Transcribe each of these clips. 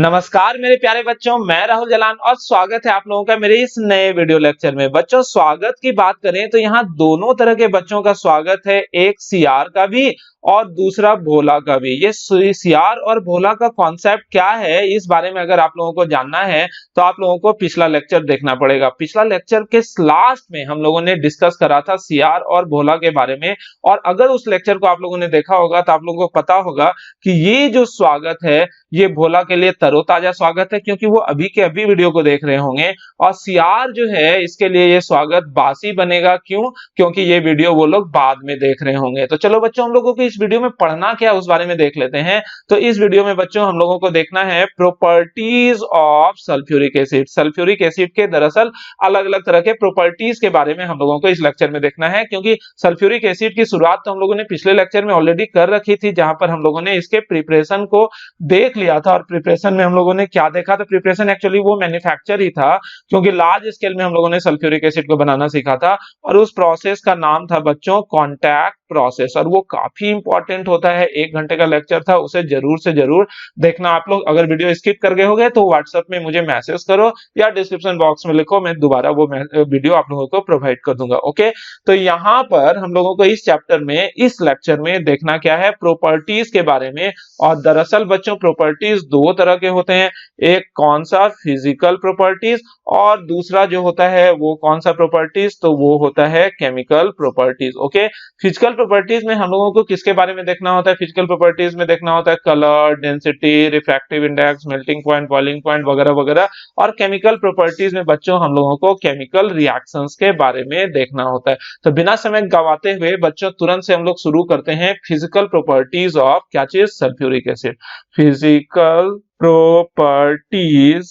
नमस्कार मेरे प्यारे बच्चों, मैं राहुल जलान और स्वागत है आप लोगों का मेरे इस नए वीडियो लेक्चर में। बच्चों, स्वागत की बात करें तो यहाँ दोनों तरह के बच्चों का स्वागत है, एक सीआर का भी और दूसरा भोला का भी। ये सीआर और भोला का कॉन्सेप्ट क्या है, इस बारे में अगर आप लोगों को जानना है तो आप लोगों को पिछला लेक्चर देखना पड़ेगा। पिछला लेक्चर के लास्ट में हम लोगों ने डिस्कस करा था सीआर और भोला के बारे में, और अगर उस लेक्चर को आप लोगों ने देखा होगा तो आप लोगों को पता होगा कि ये जो स्वागत है ये भोला के लिए तरोताजा स्वागत है, क्योंकि वो अभी के अभी वीडियो को देख रहे होंगे। और सीआर जो है इसके लिए ये स्वागत बासी बनेगा। क्यों? क्योंकि ये वीडियो वो लोग बाद में देख रहे होंगे। तो चलो बच्चों, हम लोगों को इस वीडियो में पढ़ना क्या उस बारे में देख लेते हैं। तो इस वीडियो में बच्चों हम लोगों को देखना है properties of sulphuric acid. Sulphuric acid के दरअसल अलग अलग तरह के प्रॉपर्टीज के बारे में हम लोगों को इस लेक्चर में देखना है, क्योंकि सल्फ्यूरिक एसिड की शुरुआत तो हम लोगों ने पिछले लेक्चर में ऑलरेडी कर रखी थी, जहां पर हम लोगों ने इसके प्रिपरेशन को देख लिया था। और प्रिपरेशन में हम लोगों ने क्या देखा? तो प्रिपरेशन एक्चुअली वो मैन्युफैक्चर ही था, क्योंकि लार्ज स्केल में हम लोगों ने सल्फ्यूरिक एसिड को बनाना सीखा था, और उस प्रोसेस का नाम था बच्चों कॉन्टैक्ट प्रोसेस। और वो काफी इंपॉर्टेंट होता है, 1 घंटे का लेक्चर था, उसे जरूर से जरूर देखना आप लोग। अगर वीडियो स्किप कर गए होगे तो व्हाट्सएप में मुझे मैसेज करो या डिस्क्रिप्शन बॉक्स में लिखो, मैं दोबारा वो वीडियो आप लोगों को प्रोवाइड कर दूंगा। ओके, तो यहाँ पर हम लोगों को इस चैप्टर में, इस लेक्चर में देखना क्या है? प्रॉपर्टीज के बारे में। और दरअसल बच्चों प्रॉपर्टीज दो तरह के होते हैं, एक कौन सा? फिजिकल प्रॉपर्टीज, और दूसरा जो होता है वो कौन सा प्रॉपर्टीज? तो वो होता है chemical properties. Okay, physical properties में हम लोगों को किसके बारे में देखना होता है? फिजिकल प्रॉपर्टीज में देखना होता है colour, density, refractive index, melting point, boiling point वगैरह वगैरह। और केमिकल प्रॉपर्टीज में बच्चों हम लोगों को केमिकल रिएक्शंस के बारे में देखना होता है। तो बिना समय गवाते हुए बच्चों तुरंत से हम लोग शुरू करते हैं फिजिकल प्रॉपर्टीज ऑफ क्या चीज? Sulphuric acid. Physical properties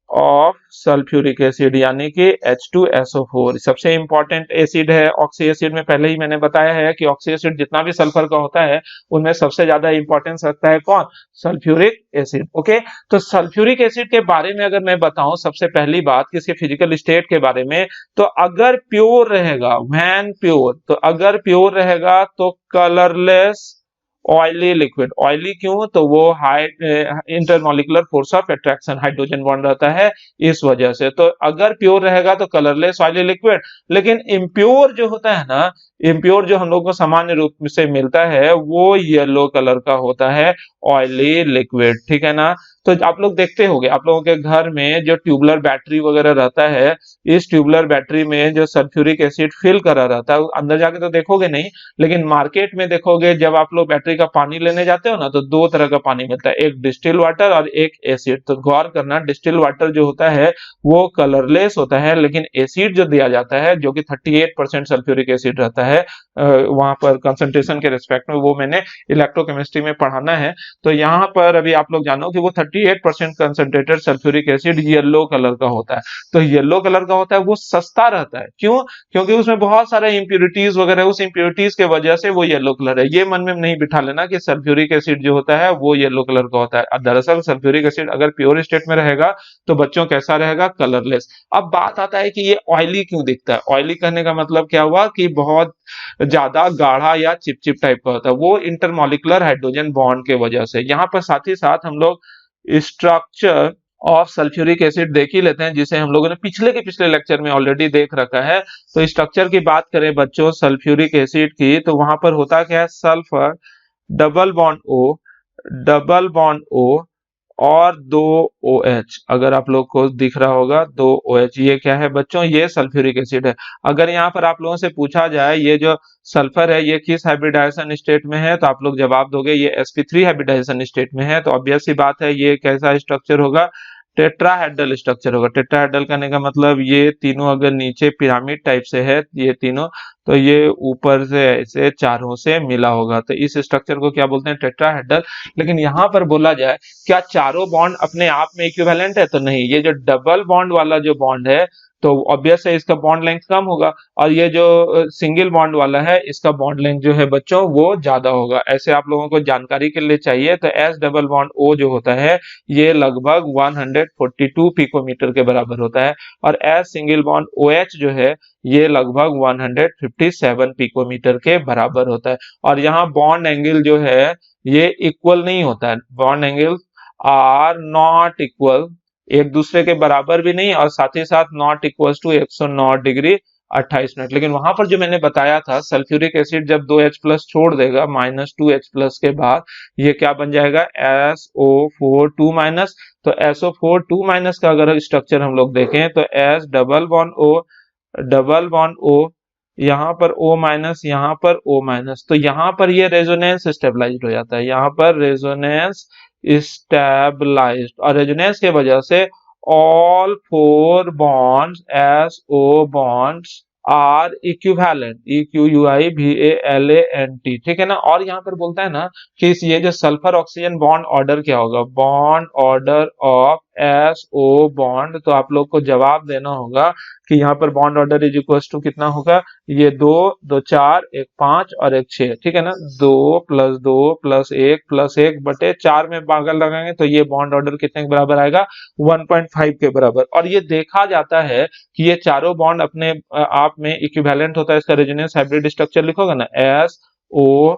of sulphuric acid यानी कि H2SO4 सबसे इंपॉर्टेंट एसिड है। ऑक्सी एसिड में पहले ही मैंने बताया है कि ऑक्सी एसिड जितना भी सल्फर का होता है उनमें सबसे ज्यादा इंपॉर्टेंस रखता है कौन? Sulphuric acid. ओके, तो सल्फ्यूरिक एसिड के बारे में अगर मैं बताऊं, सबसे पहली बात किसके फिजिकल स्टेट के बारे में, तो अगर प्योर रहेगा, व्हेन प्योर, तो अगर प्योर रहेगा तो कलरलेस ऑयली लिक्विड। ऑयली क्यों? तो वो high intermolecular force of attraction, hydrogen bond रहता है, इस वजह से। तो अगर प्योर रहेगा तो कलरलेस ऑयली लिक्विड। लेकिन इम्प्योर जो होता है ना, इम्प्योर जो हम लोग को सामान्य रूप से मिलता है वो येलो कलर का होता है, ऑयली लिक्विड। ठीक है ना? तो आप लोग देखते होंगे, आप लोगों के घर में जो ट्यूबुलर बैटरी वगैरह रहता है, इस ट्यूबुलर बैटरी में जो सल्फ्यूरिक एसिड फिल करा रहता है, अंदर जाके तो देखोगे नहीं, लेकिन मार्केट में देखोगे जब आप लोग बैटरी का पानी लेने जाते हो ना, तो 2 तरह का पानी मिलता है, एक डिस्टिल वाटर और एक एसिड। तो गौर करना, डिस्टिल वाटर जो होता है वो कलरलेस होता है, लेकिन एसिड जो दिया जाता है जो कि 38% सल्फ्यूरिक एसिड रहता है, वहां पर कंसंट्रेशन के रिस्पेक्ट में, वो मैंने इलेक्ट्रोकेमिस्ट्री में पढ़ाना है। तो यहाँ पर अभी आप लोग जानो कि वो 38% concentrated sulphuric acid yellow colour का होता है। तो येलो कलर का होता है, वो सस्ता रहता है। क्यों? क्योंकि उसमें बहुत सारे इंप्योरिटीज वगैरह, उस इंप्योरिटीज के वजह से वो येलो कलर है। ये मन में नहीं बिठा लेना कि सल्फ्यूरिक एसिड जो होता है वो येलो कलर का होता है। दरअसल सल्फ्यूरिक एसिड अगर प्योर स्टेट में रहेगा तो बच्चों कैसा रहेगा? कलरलेस। अब बात आता है कि ये ऑयली क्यों दिखता है? ऑयली कहने का मतलब क्या हुआ कि बहुत ज्यादा गाढ़ा या चिपचिप टाइप का होता है, वो इंटरमॉलिक्यूलर हाइड्रोजन बॉन्ड के वजह से। यहाँ पर साथ ही साथ हम लोग स्ट्रक्चर ऑफ सल्फ्यूरिक एसिड देख ही लेते हैं, जिसे हम लोगों ने पिछले लेक्चर में ऑलरेडी देख रखा है। तो स्ट्रक्चर की बात करें बच्चों सल्फ्यूरिक एसिड की, तो वहां पर होता क्या है? Sulphur, double bond O, double bond O और 2 OH। अगर आप लोग को दिख रहा होगा 2 OH, ये क्या है बच्चों? ये सल्फ्यूरिक एसिड है। अगर यहाँ पर आप लोगों से पूछा जाए ये जो सल्फर है ये किस हाइब्रिडाइजेशन स्टेट में है, तो आप लोग जवाब दोगे ये sp3 हाइब्रिडाइजेशन स्टेट में है। तो ऑब्वियस सी बात है ये कैसा स्ट्रक्चर होगा? टेट्राहेड्रल स्ट्रक्चर होगा। टेट्राहेड्रल करने का मतलब ये तीनों अगर नीचे पिरामिड टाइप से है, ये तीनों, तो ये ऊपर से ऐसे चारों से मिला होगा, तो इस स्ट्रक्चर को क्या बोलते हैं? टेट्राहेड्रल। लेकिन यहाँ पर बोला जाए क्या चारों बॉन्ड अपने आप में इक्विवेलेंट है? तो नहीं, ये जो डबल बॉन्ड वाला जो बॉन्ड है तो ऑब्वियस है इसका बॉन्ड लेंथ कम होगा, और ये जो सिंगल बॉन्ड वाला है इसका बॉन्ड लेंथ जो है बच्चों वो ज्यादा होगा। ऐसे आप लोगों को जानकारी के लिए चाहिए तो S डबल बॉन्ड O जो होता है ये लगभग 142 पिकोमीटर के बराबर होता है, और S सिंगल बॉन्ड OH जो है ये लगभग 157 पिकोमीटर के बराबर होता है। और यहाँ बॉन्ड एंगल जो है ये इक्वल नहीं होता है, bond angle are not equal, एक दूसरे के बराबर भी नहीं और साथ ही साथ not equal to 109 degree 28 minute. लेकिन वहां पर जो मैंने बताया था सल्फ्यूरिक एसिड जब 2H प्लस छोड़ देगा -2H प्लस के बाद ये क्या बन जाएगा SO4 2 माइनस। तो SO4 2 माइनस का अगर स्ट्रक्चर हम लोग देखें तो S डबल बॉन्ड O, यहाँ पर O माइनस, यहाँ पर O माइनस, तो यहाँ पर ये रेजोनेंस स्टेबलाइज्ड हो जाता है, यहाँ पर रेजोनेंस स्टेबलाइज्ड, और रेजोनेंस के वजह से all four bonds SO bonds are equivalent, EQUIVALANT, ठीक है ना। और यहाँ पर बोलता है ना कि ये जो सल्फर ऑक्सीजन बॉन्ड ऑर्डर क्या होगा, bond order of SO bond, तो आप लोग को जवाब देना होगा कि यहाँ पर bond order is equal to कितना होगा, ये 2 2 4 1 5 और 1 6, ठीक है ना। 2 + 1 बटे 4 में भागा लगाएंगे तो ये बॉन्ड ऑर्डर कितने के बराबर आएगा, 1.5 के बराबर। और ये देखा जाता है कि ये चारों बॉन्ड अपने आप में इक्विवेलेंट होता है। इसका रेजोनेंस हाइब्रिड स्ट्रक्चर लिखोगे ना SO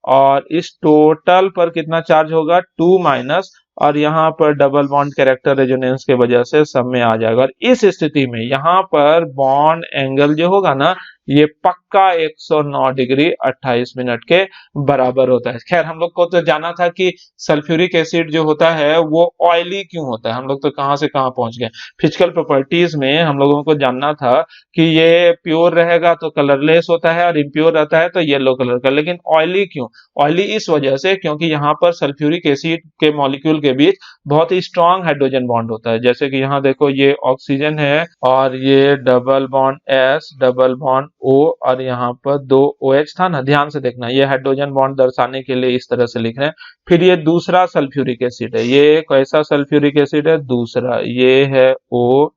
और इस टोटल पर कितना चार्ज होगा 2 माइनस, और यहाँ पर डबल बॉन्ड कैरेक्टर रेजोनेंस के वजह से सब में आ जाएगा। और इस स्थिति में यहाँ पर बॉन्ड एंगल जो होगा ना ये पक्का 109 डिग्री 28 मिनट के बराबर होता है। खैर हम लोग को तो जाना था कि सल्फ्यूरिक एसिड जो होता है वो ऑयली क्यों होता है, हम लोग तो कहां से कहां पहुंच गए। फिजिकल प्रॉपर्टीज में हम लोगों को जानना था कि ये प्योर रहेगा तो कलरलेस होता है और इम्प्योर रहता है तो येलो कलर का। लेकिन ऑयली क्यों, ऑयली इस वजह से क्योंकि यहाँ पर सल्फ्यूरिक एसिड के मॉलिक्यूल के बीच बहुत ही स्ट्रॉन्ग हाइड्रोजन बॉन्ड होता है। जैसे कि यहाँ देखो ये ऑक्सीजन है और ये double bond S double bond O और यहाँ पर 2 OH था ना, ध्यान से देखना, ये हाइड्रोजन बॉन्ड दर्शाने के लिए इस तरह से लिख रहे हैं। फिर ये दूसरा सल्फ्यूरिक एसिड है, ये कैसा सल्फ्यूरिक एसिड है, दूसरा, ये है OH,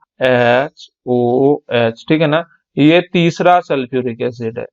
ठीक है ना। ये तीसरा सल्फ्यूरिक एसिड है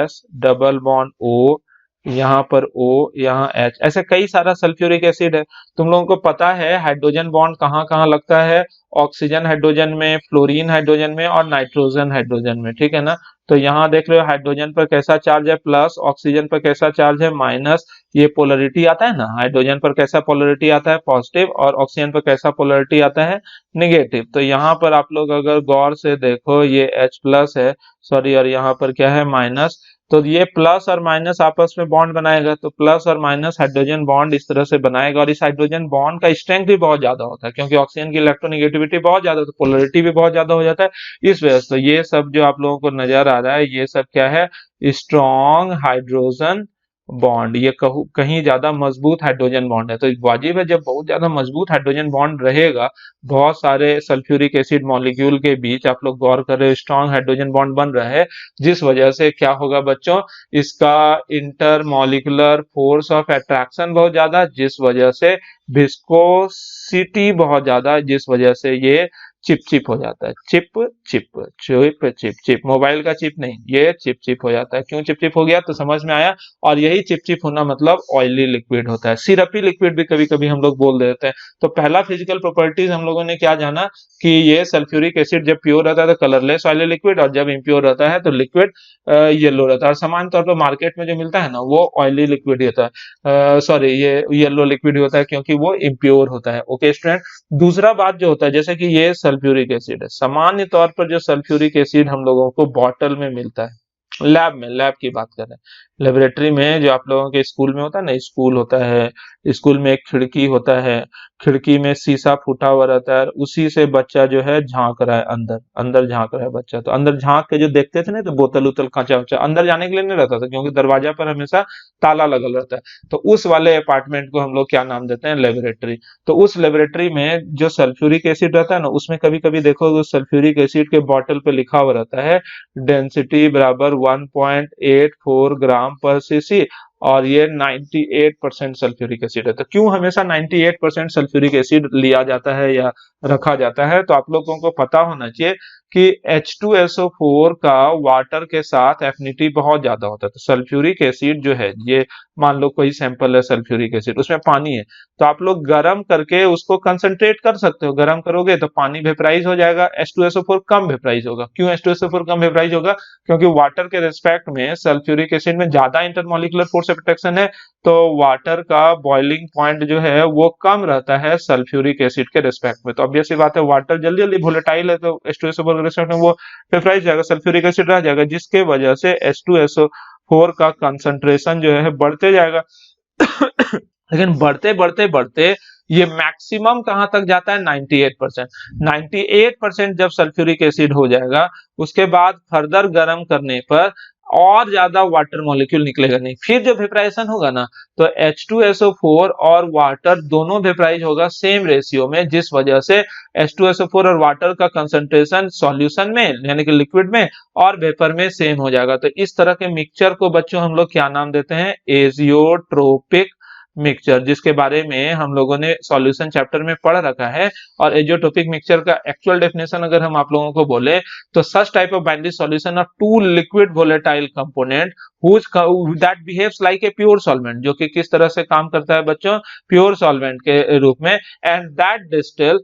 S डबल बॉन्ड O, यहाँ पर O, यहाँ H, ऐसे कई सारा सल्फ्यूरिक एसिड है। तुम लोगों को पता है हाइड्रोजन बॉन्ड कहाँ कहाँ लगता है, ऑक्सीजन हाइड्रोजन में, फ्लोरीन हाइड्रोजन में और नाइट्रोजन हाइड्रोजन में, ठीक है ना। तो यहाँ देख रहे हो हाइड्रोजन पर कैसा चार्ज है प्लस, ऑक्सीजन पर कैसा चार्ज है माइनस, ये पोलरिटी आता है ना, हाइड्रोजन पर कैसा पोलरिटी आता है पॉजिटिव और ऑक्सीजन पर कैसा पोलरिटी आता है निगेटिव। तो यहाँ पर आप लोग अगर गौर से देखो ये H प्लस है, सॉरी, और यहाँ पर क्या है माइनस, तो ये प्लस और माइनस आपस में बॉन्ड बनाएगा, तो प्लस और माइनस हाइड्रोजन बॉन्ड इस तरह से बनाएगा। और इस हाइड्रोजन बॉन्ड का स्ट्रेंथ भी बहुत ज्यादा होता है क्योंकि ऑक्सीजन की इलेक्ट्रोनेगेटिविटी बहुत ज्यादा, तो पोलरिटी भी बहुत ज्यादा हो जाता है इस वजह से। ये सब जो आप लोगों को नजर आ रहा है ये सब क्या है, स्ट्रॉन्ग हाइड्रोजन बॉन्ड, ये कहीं ज्यादा मजबूत हाइड्रोजन बॉन्ड है। तो वाजिब है जब बहुत ज्यादा मजबूत हाइड्रोजन बॉन्ड रहेगा बहुत सारे सल्फ्यूरिक एसिड मॉलिक्यूल के बीच, आप लोग गौर कर रहे हो स्ट्रॉन्ग हाइड्रोजन बॉन्ड बन रहा है, जिस वजह से क्या होगा बच्चों, इसका inter molecular force of attraction बहुत ज्यादा, जिस वजह से विस्कोसिटी बहुत ज्यादा, जिस वजह से ये चिप चिप हो जाता है, chip chip chip chip chip, mobile का चिप नहीं, ये चिप चिप हो जाता है। क्यों चिप चिप हो गया तो समझ में आया। और यही चिप चिप होना मतलब ऑयली लिक्विड होता है, सिरपी लिक्विड भी कभी कभी हम लोग बोल देते हैं। तो पहला फिजिकल प्रॉपर्टीज हम लोगों ने क्या जाना कि ये सल्फ्यूरिक एसिड जब प्योर रहता है तो कलरलेस ऑयली लिक्विड, और जब इम्प्योर रहता है तो लिक्विड येलो रहता है। और सामान्य तौर पर मार्केट में जो मिलता है ना वो ऑयली लिक्विड ही होता है, सॉरी ये येलो लिक्विड होता है क्योंकि वो इम्प्योर होता है। ओके स्टूडेंट, दूसरा बात जो होता है जैसे कि ये सल्फ्यूरिक एसिड है, सामान्य तौर पर जो सल्फ्यूरिक एसिड हम लोगों को बॉटल में मिलता है, लैब में, लैब की बात कर रहे हैं, लेबोरेटरी में जो आप लोगों के स्कूल में होता है ना, स्कूल होता है, स्कूल में एक खिड़की होता है, खिड़की में शीशा फूटा हुआ रहता है, उसी से बच्चा जो है झांक रहा है अंदर, अंदर झांक रहा है बच्चा। तो अंदर झांक के जो देखते थे ना तो बोतल उतल कांचा वचा अंदर जाने के लिए नहीं रहता था क्योंकि दरवाजा पर हमेशा ताला लगल रहता है। तो उस वाले अपार्टमेंट को हम लोग क्या नाम देते हैं, लेबोरेटरी। तो उस लेबोरेटरी में जो सल्फ्यूरिक एसिड रहता है ना उसमें कभी कभी देखो उस सल्फ्यूरिक एसिड के बॉटल पे लिखा हुआ रहता है डेंसिटी बराबर 1.84 ग्राम पर सीसी, और ये 98% सल्फ्यूरिक एसिड है। तो क्यों हमेशा 98% सल्फ्यूरिक एसिड लिया जाता है या रखा जाता है, तो आप लोगों को पता होना चाहिए कि H2SO4 का वाटर के साथ एफिनिटी बहुत ज्यादा होता है। तो सल्फ्यूरिक एसिड जो है, ये मान लो कोई सैंपल है सल्फ्यूरिक एसिड, उसमें पानी है, तो आप लोग गर्म करके उसको कंसंट्रेट कर सकते हो। गर्म करोगे तो पानी वेपराइज हो जाएगा, H2SO4 कम वेपराइज होगा। क्यों H2SO4 कम वेपराइज होगा? क्योंकि वाटर के रिस्पेक्ट में सल्फ्यूरिक एसिड में ज्यादा इंटरमॉलिक्यूलर फोर्स ऑफ अट्रैक्शन है, तो वाटर का बॉइलिंग पॉइंट जो है वो कम रहता है सल्फ्यूरिक एसिड के रिस्पेक्ट में। तो ऑब्वियस सी बात है, वाटर जल्दी जल्दी वोलेटाइल है, तो H2SO4 के रिस्पेक्ट में वो वेपराइज जाएगा, सल्फ्यूरिक एसिड रह जाएगा, जिसके वजह से H2SO4 का कंसंट्रेशन जो है बढ़ते जाएगा। लेकिन बढ़ते बढ़ते बढ़ते ये मैक्सिमम कहां तक जाता है? 98%। 98% जब सल्फ्यूरिक एसिड हो जाएगा, उसके बाद फर्दर गर्म करने पर और ज्यादा वाटर मॉलिक्यूल निकलेगा नहीं। फिर जो वेपराइजेशन होगा ना, तो H2SO4 और वाटर दोनों वेपराइज होगा सेम रेशियो में, जिस वजह से H2SO4 और वाटर का कंसंट्रेशन सॉल्यूशन में यानी कि लिक्विड में और वेपर में सेम हो जाएगा। तो इस तरह के मिक्सचर को बच्चों हम लोग क्या नाम देते हैं? एजियोट्रोपिक मिक्सचर, जिसके बारे में हम लोगों ने सॉल्यूशन चैप्टर में पढ़ रखा है। और एजियोट्रोपिक मिक्सचर का एक्चुअल डेफिनेशन अगर हम आप लोगों को बोले, तो such type of binary solution of two liquid volatile component that behaves like a pure solvent, जो कि किस तरह से काम करता है बच्चों? प्योर सॉल्वेंट के रूप में, and that distil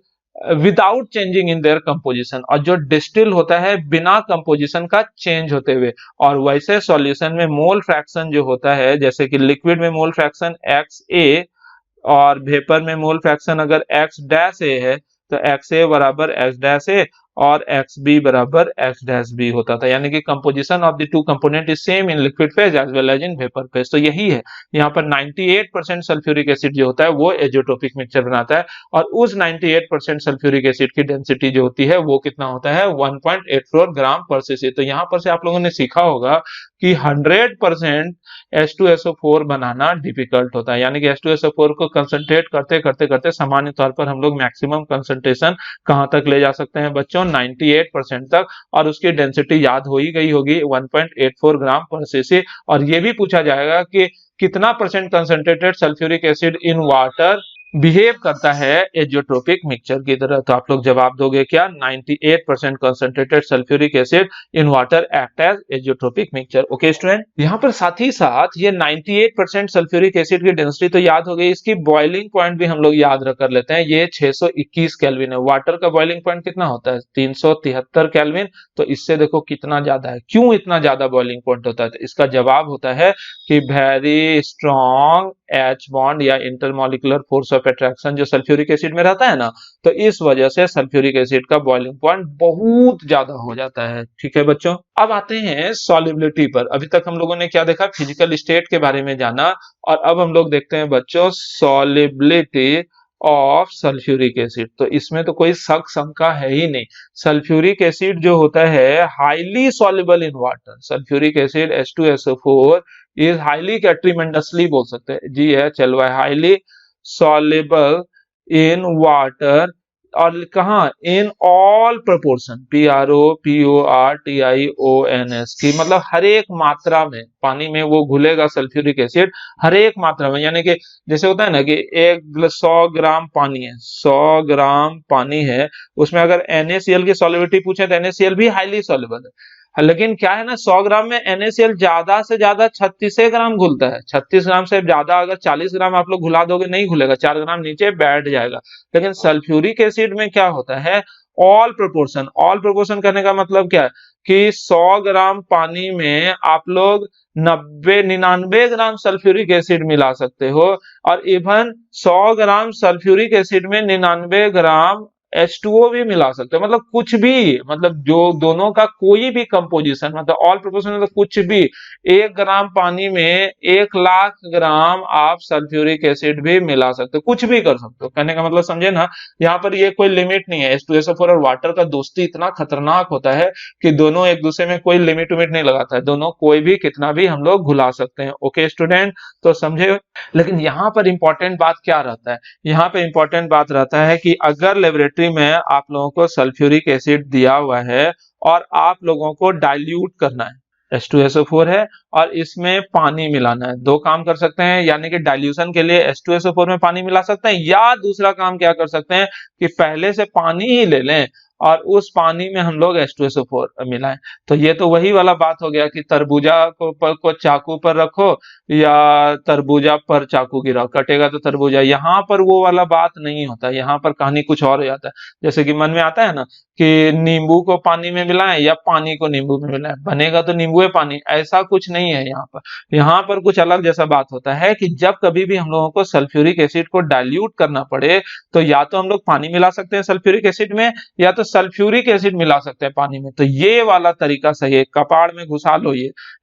without changing in their composition, और जो डिस्टिल होता है बिना कंपोजिशन का चेंज होते हुए। और वैसे सॉल्यूशन में मोल फ्रैक्शन जो होता है, जैसे कि लिक्विड में मोल फ्रैक्शन XA और वेपर में मोल फ्रैक्शन अगर X डैश A है, तो XA बराबर X डैश A और XB बराबर X डैश B होता था। यानी कि composition of the two component is same in liquid phase as well as in vapour phase. तो यही है, यहाँ पर 98% सल्फ्यूरिक एसिड जो होता है वो एजियोट्रोपिक मिक्सचर बनाता है। और उस 98% सल्फ्यूरिक एसिड की डेंसिटी जो होती है वो कितना होता है? 1.84 ग्राम पर सीसी। तो यहाँ पर से आप लोगों ने सीखा होगा कि 100% H2SO4 बनाना डिफिकल्ट होता है। यानी कि H2SO4 को कंसंट्रेट करते करते करते सामान्य तौर पर हम लोग मैक्सिमम कंसंट्रेशन कहां तक ले जा सकते हैं बच्चों? 98% तक। और उसकी डेंसिटी याद हो ही गई होगी, 1.84 ग्राम पर सीसी। और ये भी पूछा जाएगा कि कितना percent concentrated sulphuric acid in water behave करता है एजियोट्रोपिक मिक्सचर की तरह। तो आप लोग जवाब दोगे क्या? 98% concentrated sulphuric acid in water act as azeotropic mixture. Okay student, यहाँ पर साथ ही साथ ये 98% सल्फ्यूरिक एसिड की डेंसिटी तो याद हो गई, इसकी बॉइलिंग पॉइंट भी हम लोग याद कर लेते हैं। ये 621 केल्विन है। वाटर का बॉइलिंग पॉइंट कितना होता है? 373 केल्विन। तो इससे देखो कितना ज्यादा है। क्यों इतना ज्यादा बॉइलिंग पॉइंट होता है? तो इसका जवाब होता है कि वेरी स्ट्रॉन्ग H बॉन्ड या इंटरमॉलिक्यूलर फोर्स ऑफ अट्रैक्शन जो सल्फ्यूरिक एसिड में रहता है ना, तो इस वजह से सल्फ्यूरिक एसिड का बॉइलिंग पॉइंट बहुत ज्यादा हो जाता है। ठीक है बच्चों, अब आते हैं सॉल्युबिलिटी पर। अभी तक हम लोगों ने क्या देखा? फिजिकल स्टेट के बारे में जाना। और अब हम लोग देखते हैं बच्चों सॉल्युबिलिटी ऑफ सल्फ्यूरिक एसिड। तो इसमें तो कोई शक शंका है ही नहीं। सल्फ्यूरिक एसिड जो होता है highly soluble in water. Sulphuric acid H2SO4 is highly क्या? ट्रीमेंडसली बोल सकते हैं जी, है चलो, हाईली सॉल्युबल इन वाटर। और कहा? इन ऑल प्रोपोर्शन, PROPORTIONS की मतलब हर एक मात्रा में पानी में वो घुलेगा सल्फ्यूरिक एसिड, हर एक मात्रा में। यानी कि जैसे होता है ना कि 100 ग्राम पानी है, 100 ग्राम पानी है, उसमें अगर NaCl की सॉल्युबिलिटी पूछे तो NaCl भी हाईली सॉल्युबल है। लेकिन क्या है ना, 100 ग्राम में NaCl ज्यादा से ज्यादा 36 ग्राम घुलता है। 36 ग्राम से ज्यादा अगर 40 ग्राम आप लोग घुला दोगे नहीं घुलेगा, 4 ग्राम नीचे बैठ जाएगा। लेकिन सल्फ्यूरिक एसिड में क्या होता है? All proportion. ऑल प्रोपोर्शन करने का मतलब क्या है? कि 100 ग्राम पानी में आप लोग 99 ग्राम सल्फ्यूरिक एसिड मिला सकते हो। और इवन 100 ग्राम सल्फ्यूरिक एसिड में 99 ग्राम H2O भी मिला सकते हो। मतलब कुछ भी, मतलब जो दोनों का कोई भी कंपोजिशन, मतलब ऑल प्रोपोर्शन मतलब कुछ भी। 1 ग्राम पानी में 1 लाख ग्राम आप सल्फ्यूरिक एसिड भी मिला सकते हो, कुछ भी कर सकते हो। कहने का मतलब समझे ना, यहाँ पर ये कोई लिमिट नहीं है। H2SO4 और वाटर का दोस्ती इतना खतरनाक होता है कि दोनों एक दूसरे में कोई लिमिट उमिट नहीं लगाता है, दोनों कोई भी कितना भी हम लोग घुला सकते हैं। ओके स्टूडेंट, तो समझे। लेकिन यहाँ पर इंपॉर्टेंट बात क्या रहता है? यहाँ पे इंपॉर्टेंट बात रहता है कि अगर लेबोरेटरी में आप लोगों को सल्फ्यूरिक एसिड दिया हुआ है और आप लोगों को डाइल्यूट करना है, H2SO4 है और इसमें पानी मिलाना है, दो काम कर सकते हैं। यानी कि डाइल्यूशन के लिए H2SO4 में पानी मिला सकते हैं, या दूसरा काम क्या कर सकते हैं कि पहले से पानी ही ले लें और उस पानी में हम लोग H2SO4 मिलाएं। तो ये तो वही वाला बात हो गया कि तरबूजा को चाकू पर रखो या तरबूजा पर चाकू गिराओ, कटेगा तो तरबूजा। यहाँ पर वो वाला बात नहीं होता, यहाँ पर कहानी कुछ और हो जाता है। जैसे कि मन में आता है ना कि नींबू को पानी में मिलाएं या पानी को नींबू में मिलाएं, बनेगा तो नींबू है पानी, ऐसा कुछ नहीं है यहाँ पर। यहाँ पर कुछ अलग जैसा बात होता है कि जब कभी भी हम लोगों को सल्फ्यूरिक एसिड को डाइल्यूट करना पड़े तो या तो हम लोग पानी मिला सकते हैं सल्फ्यूरिक एसिड में, या तो सल्फ्यूरिक एसिड मिला सकते हैं पानी में। तो ये वाला तरीका सही है, कपाड़ में घुसा लो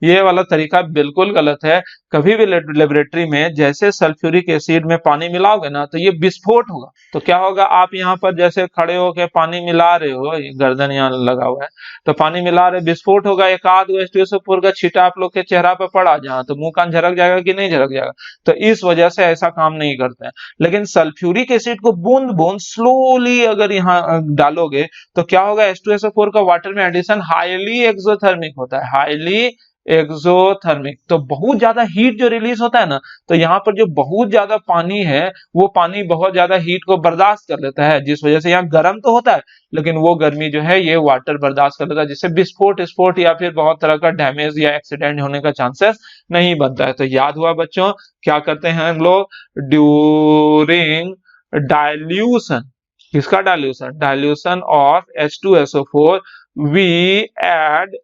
ये वाला तरीका बिल्कुल गलत है। कभी भी लेबोरेटरी में जैसे सल्फ्यूरिक एसिड में पानी मिलाओगे ना तो ये विस्फोट होगा। तो क्या होगा, आप यहाँ पर जैसे खड़े होकर पानी मिला रहे हो, गर्दन यहाँ लगा हुआ है तो पानी मिला रहे, विस्फोट होगा, एक आध H2SO4 का छींटा आप लोग के चेहरा पर पड़ा जहाँ, तो मुंह कान झरक जाएगा कि नहीं झरक जाएगा। तो इस वजह से ऐसा काम नहीं करते हैं। लेकिन सल्फ्यूरिक एसिड को बूंद बूंद स्लोली अगर यहाँ डालोगे तो क्या होगा, H2SO4 का वाटर में एडिशन हाईली एक्सोथर्मिक होता है, हाईली एक्सोथर्मिक। तो बहुत ज्यादा हीट जो रिलीज होता है ना, तो यहाँ पर जो बहुत ज्यादा पानी है वो पानी बहुत ज्यादा हीट को बर्दाश्त कर लेता है, जिस वजह से यहाँ गर्म तो होता है लेकिन वो गर्मी जो है ये वाटर बर्दाश्त कर लेता है, जिससे विस्फोट या फिर बहुत तरह का डैमेज या एक्सीडेंट होने का चांसेस नहीं बनता है। तो याद हुआ बच्चों, क्या करते हैं हम लोग ड्यूरिंग डाइल्यूशन, किसका dilution, dilution of H2SO4 we add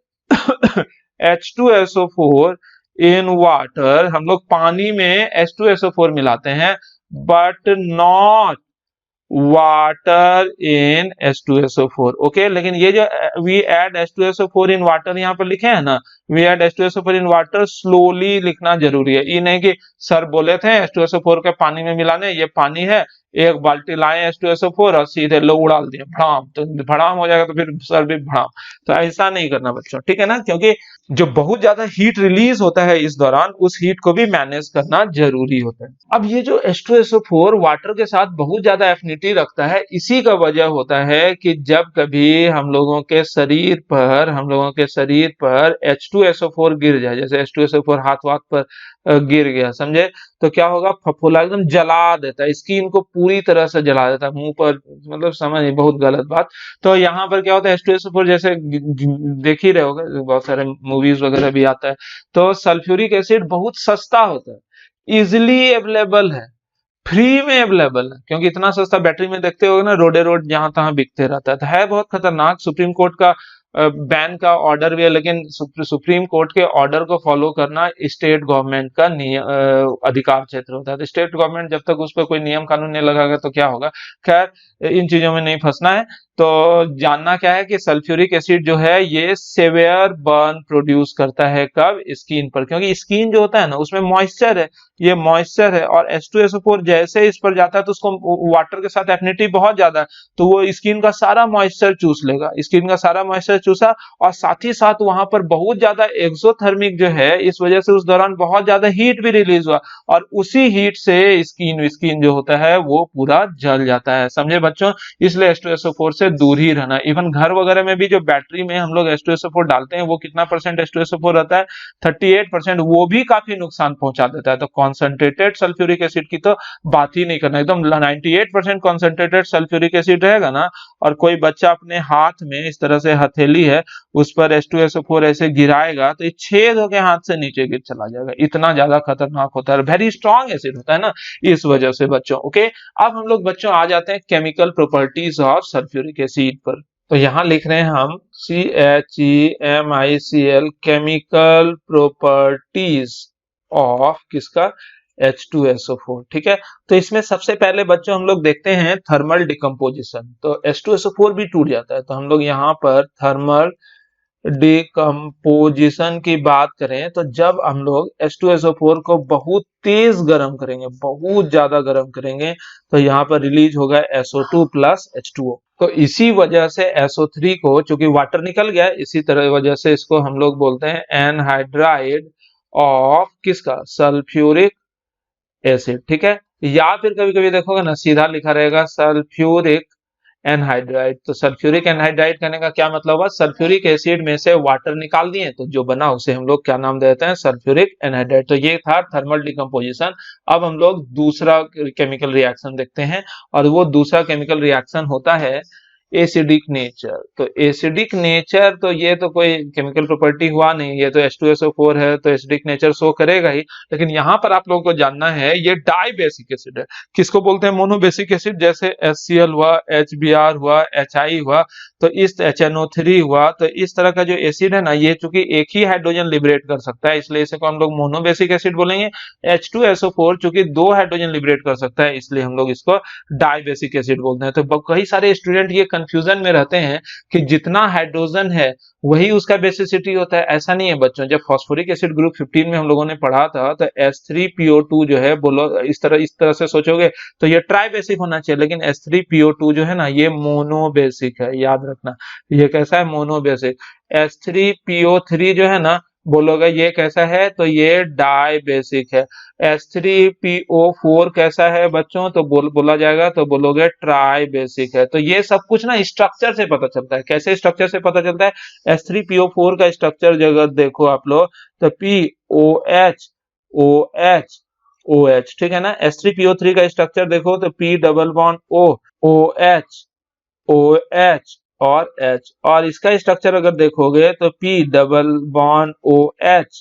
H2SO4 in water, हम लोग पानी में H2SO4 मिलाते हैं but not water in H2SO4। Okay, लेकिन ये जो we add H2SO4 in water यहाँ पर लिखे हैं ना, we add H2SO4 in water, slowly लिखना जरूरी है। ये नहीं कि सर बोले थे H2SO4 के पानी में मिलाने, ये पानी है, एक बाल्टी लाए H2SO4 और सीधे लो उड़ाल दिए भड़ाम, तो भड़ाम हो जाएगा तो फिर सर भी भड़ाम। तो ऐसा नहीं करना बच्चों, ठीक है ना, क्योंकि जो बहुत ज्यादा हीट रिलीज होता है इस दौरान, उस हीट को भी मैनेज करना जरूरी होता है। अब ये जो H2SO4 वाटर के साथ बहुत ज्यादा एफिनिटी रखता है, इसी का वजह होता है कि जब कभी हम लोगों के शरीर पर H2SO4 गिर जाए, जैसे H2SO4 हाथ वाथ पर गिर गया, समझे, तो क्या होगा, फफोला एकदम जला देता है, स्किन को पूरी तरह से जला देता है, मुंह पर, मतलब समझ नहीं, बहुत गलत बात। तो यहाँ पर क्या होता है, H2SO4 जैसे देख ही रहे होगे, बहुत सारे मूवीज वगैरह भी आता है। तो सल्फ्यूरिक एसिड बहुत सस्ता होता है, इजिली अवेलेबल है, फ्री में अवेलेबल है, क्योंकि इतना सस्ता, बैटरी में देखते हो ना रोडे रोड जहां तहां बिकते रहता है। तो है बहुत खतरनाक, सुप्रीम कोर्ट का बैन का ऑर्डर भी है, लेकिन सुप्रीम कोर्ट के ऑर्डर को फॉलो करना स्टेट गवर्नमेंट का अधिकार क्षेत्र होता है। तो स्टेट गवर्नमेंट जब तक उस पर कोई नियम कानून नहीं लगाएगा तो क्या होगा। खैर, इन चीजों में नहीं फंसना है। तो जानना क्या है कि सल्फ्यूरिक एसिड जो है ये सेवियर बर्न प्रोड्यूस करता है, कब, स्किन पर, क्योंकि स्किन जो होता है ना उसमें मॉइस्चर है, ये मॉइस्चर है, और H2SO4 जैसे इस पर जाता है तो उसको वाटर के साथ एफिनिटी बहुत ज्यादा है, तो वो स्किन का सारा मॉइस्चर चूस लेगा, स्किन का सारा मॉइस्चर चूसा, और साथ ही साथ वहां पर बहुत ज्यादा एक्सोथर्मिक जो है, इस वजह से उस दौरान बहुत ज्यादा हीट भी रिलीज हुआ, और उसी हीट से स्किन जो होता है वो पूरा जल जाता है, समझे बच्चों। इसलिए H2SO4 से दूर ही रहना। इवन घर वगैरह में भी जो बैटरी में हम लोग H2SO4 डालते हैं, वो कितना परसेंट H2SO4 रहता है, 38%, वो भी काफी नुकसान पहुंचा देता है। तो कॉन्सेंट्रेटेड सल्फ्यूरिक एसिड की तो बात ही नहीं करना, एकदम 98% कॉन्सेंट्रेटेड सल्फ्यूरिक एसिड रहेगा ना, और कोई बच्चा अपने हाथ में इस तरह से हथेली है उस पर H2SO4 ऐसे गिराएगा तो ये छेद होकर हाथ से नीचे गिर चला जाएगा, इतना ज्यादा खतरनाक होता है, वेरी स्ट्रॉन्ग एसिड होता है ना, इस वजह से बच्चों। ओके, अब हम लोग बच्चों आ जाते हैं chemical properties of sulphuric acid पर। तो यहां लिख रहे हैं हम CHEMICL, केमिकल प्रॉपर्टीज ऑफ किसका, H2SO4, ठीक है। तो इसमें सबसे पहले बच्चों हम लोग देखते हैं थर्मल डिकम्पोजिशन। तो H2SO4 भी टूट जाता है, तो हम लोग यहाँ पर थर्मल डिकम्पोजिशन की बात करें तो जब हम लोग H2SO4 को बहुत तेज गर्म करेंगे, बहुत ज्यादा गर्म करेंगे, तो यहाँ पर रिलीज होगा SO2 प्लस H2O। तो इसी वजह से SO3 को, चूंकि वाटर निकल गया, इसी तरह वजह से इसको हम लोग बोलते हैं एनहाइड्राइड ऑफ किसका, सल्फ्यूरिक एसिड, ठीक है। या फिर कभी कभी देखोगे ना सीधा लिखा रहेगा सल्फ्यूरिक एनहाइड्राइड। तो सल्फ्यूरिक एनहाइड्राइड कहने का क्या मतलब हुआ, सल्फ्यूरिक एसिड में से वाटर निकाल दिए तो जो बना उसे हम लोग क्या नाम देते हैं, सल्फ्यूरिक एनहाइड्राइड। तो ये था थर्मल डिकम्पोजिशन। अब हम लोग दूसरा केमिकल रिएक्शन देखते हैं, और वो दूसरा केमिकल रिएक्शन होता है एसिडिक नेचर। तो एसिडिक नेचर तो ये तो कोई केमिकल प्रॉपर्टी हुआ नहीं, ये तो H2SO4 है तो एसिडिक नेचर शो करेगा ही। लेकिन यहाँ पर आप लोगों को जानना है ये डाई बेसिक एसिड है। किसको बोलते हैं? Monobasic acid. जैसे HCl हुआ, HBr हुआ, HI हुआ, तो इस HNO3 हुआ, तो इस तरह का जो एसिड है ना, ये चूंकि एक ही हाइड्रोजन लिबरेट कर सकता है इसलिए इसे को हम लोग मोनोबेसिक एसिड बोलेंगे। H2SO4 चूंकि दो हाइड्रोजन लिबरेट कर सकता है इसलिए हम लोग इसको डाइबेसिक एसिड बोलते हैं। तो कई सारे स्टूडेंट ये कंफ्यूजन में रहते हैं कि जितना हाइड्रोजन है वही उसका बेसिसिटी होता है। ऐसा नहीं है बच्चों। जब फास्फोरिक एसिड ग्रुप 15 में हम लोगों ने पढ़ा था तो H3PO2 जो है, बोलो इस तरह से सोचोगे तो ये ट्राइबेसिक होना चाहिए, लेकिन H3PO2 जो है ना ये मोनोबेसिक है, याद रखना। ये कैसा है? मोनोबेसिक। H3PO3 जो है ना, बोलोगे ये कैसा है? तो ये डाइबेसिक है। H3PO4 कैसा है बच्चों? तो बोला जाएगा तो बोलोगे ट्राइबेसिक है। तो ये सब कुछ ना स्ट्रक्चर से पता चलता है। कैसे स्ट्रक्चर से पता चलता है? H3PO4 का स्ट्रक्चर जगह देखो आप लोग, तो POH OH OH, ठीक है ना। H3PO3 का स्ट्रक्चर देखो तो P double bond O OH OH और H, और इसका स्ट्रक्चर अगर देखोगे तो P double bond OH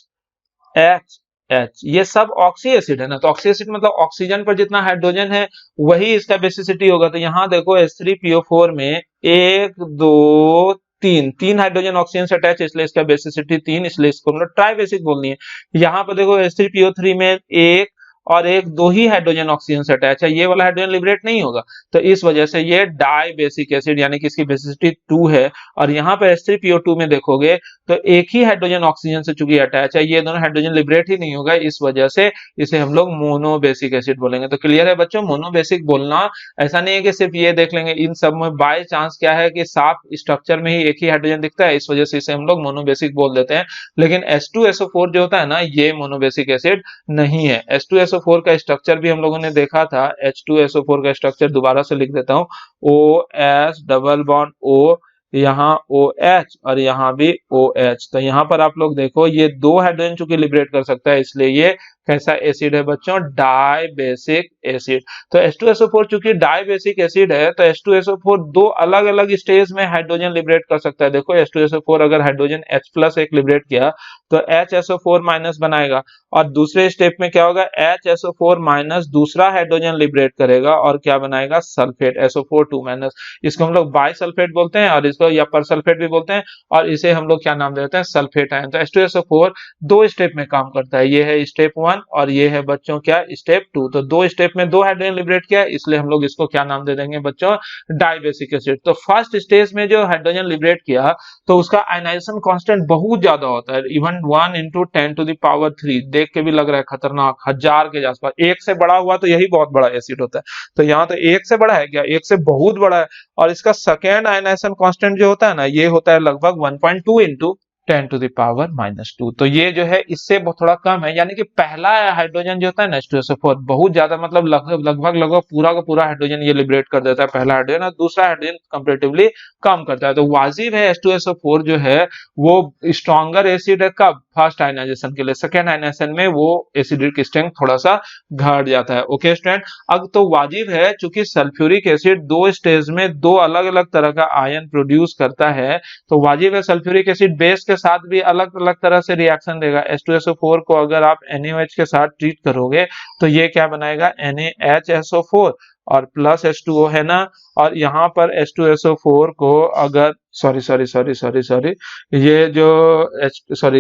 H H। ये सब ऑक्सी एसिड है ना, तो ऑक्सी एसिड मतलब ऑक्सीजन पर जितना हाइड्रोजन है वही इसका बेसिसिटी होगा। तो यहाँ देखो H3PO4 में 1 2 तीन हाइड्रोजन ऑक्सीजन से अटैच है इसलिए इसका बेसिसिटी 3, इसलिए इसको हम लोग ट्राइबेसिक बोलनी है। यहाँ पर देखो H3PO3 में एक और एक दो ही हाइड्रोजन ऑक्सीजन से अटैच है, ये वाला हाइड्रोजन लिबरेट नहीं होगा, तो इस वजह से ये डाइबेसिक एसिड यानी कि इसकी बेसिसिटी 2 है। और यहाँ पे H3PO2 में देखोगे तो एक ही हाइड्रोजन ऑक्सीजन से चूंकि अटैच है, ये दोनों हाइड्रोजन लिबरेट ही नहीं होगा, इस वजह से इसे हम लोग मोनोबेसिक एसिड बोलेंगे। तो क्लियर है बच्चों? मोनोबेसिक बोलना ऐसा नहीं है कि सिर्फ ये देख लेंगे। इन सब में बाय चांस क्या है कि साफ स्ट्रक्चर में ही एक ही हाइड्रोजन दिखता है, इस वजह से इसे हम लोग मोनोबेसिक बोल देते हैं। लेकिन H2SO4 जो होता है ना, ये मोनोबेसिक एसिड नहीं है। H2SO4 का स्ट्रक्चर भी हम लोगों ने देखा था। H2SO4 का स्ट्रक्चर दोबारा से लिख देता हूं, OS डबल बॉन्ड O, यहाँ OH और यहाँ भी OH। तो यहाँ पर आप लोग देखो ये दो हाइड्रोजन चूंकि लिबरेट कर सकता है इसलिए ये कैसा एसिड है बच्चों? Dibasic acid. तो H2SO4 चूंकि डाइबेसिक एसिड है तो H2SO4 दो अलग अलग स्टेज में हाइड्रोजन लिबरेट कर सकता है। देखो H2SO4 अगर हाइड्रोजन H प्लस एक लिबरेट किया तो HSO4 माइनस बनाएगा, और दूसरे स्टेप में क्या होगा? HSO4 माइनस दूसरा हाइड्रोजन लिबरेट करेगा और क्या बनाएगा? Sulphate SO4 2 minus. इसको हम लोग बाई सल्फेट बोलते हैं और इसको या पर सल्फेट भी बोलते हैं, और इसे हम लोग क्या नाम देते हैं? Sulphate ion. तो H2SO4 दो स्टेप में काम करता है, ये है स्टेप 1 और ये है बच्चों क्या? स्टेप 2। तो दो स्टेप में दो हाइड्रोजन लिबरेट किया इसलिए हम लोग इसको क्या नाम दे देंगे बच्चों? Dibasic acid. तो फर्स्ट स्टेज में जो हाइड्रोजन लिबरेट किया तो उसका आयनाइजेशन कांस्टेंट बहुत ज्यादा होता है, इवन 1 × 10⁻³ देख के भी लग रहा है खतरनाक, 1000 के आसपास। एक से बड़ा हुआ तो यही बहुत बड़ा एसिड होता है, तो यहाँ तो एक से बड़ा है क्या? एक से बहुत बड़ा है। और इसका सेकेंड आयनाइजेशन कांस्टेंट जो होता है ना, ये होता है लगभग 1.2 × 10⁻²। तो ये जो है इससे थोड़ा कम है, यानी कि पहला हाइड्रोजन जो होता है ना H2SO4 बहुत ज्यादा, मतलब लगभग पूरा का पूरा हाइड्रोजन ये लिबरेट कर देता है पहला हाइड्रोजन, और दूसरा हाइड्रोजन कंपैरेटिवली कम करता है। तो वाजिब है H2SO4 जो है वो स्ट्रॉन्गर एसिड है कब? फर्स्ट आयनाइजेशन के लिए। सेकेंड आयनाइजेशन में वो एसिडिक स्ट्रेंथ थोड़ा सा घट जाता है। ओके स्टूडेंट, अब तो वाजिब है चूंकि सल्फ्यूरिक एसिड दो स्टेज में दो अलग अलग तरह का आयन प्रोड्यूस करता है, तो वाजिब है सल्फ्यूरिक एसिड बेस के साथ भी अलग अलग तरह से रिएक्शन देगा। H2SO4 को अगर आप NaOH के साथ ट्रीट करोगे तो ये क्या बनाएगा? NaHSO4 और प्लस H2O है ना, और यहाँ पर H2SO4 को अगर सॉरी ये जो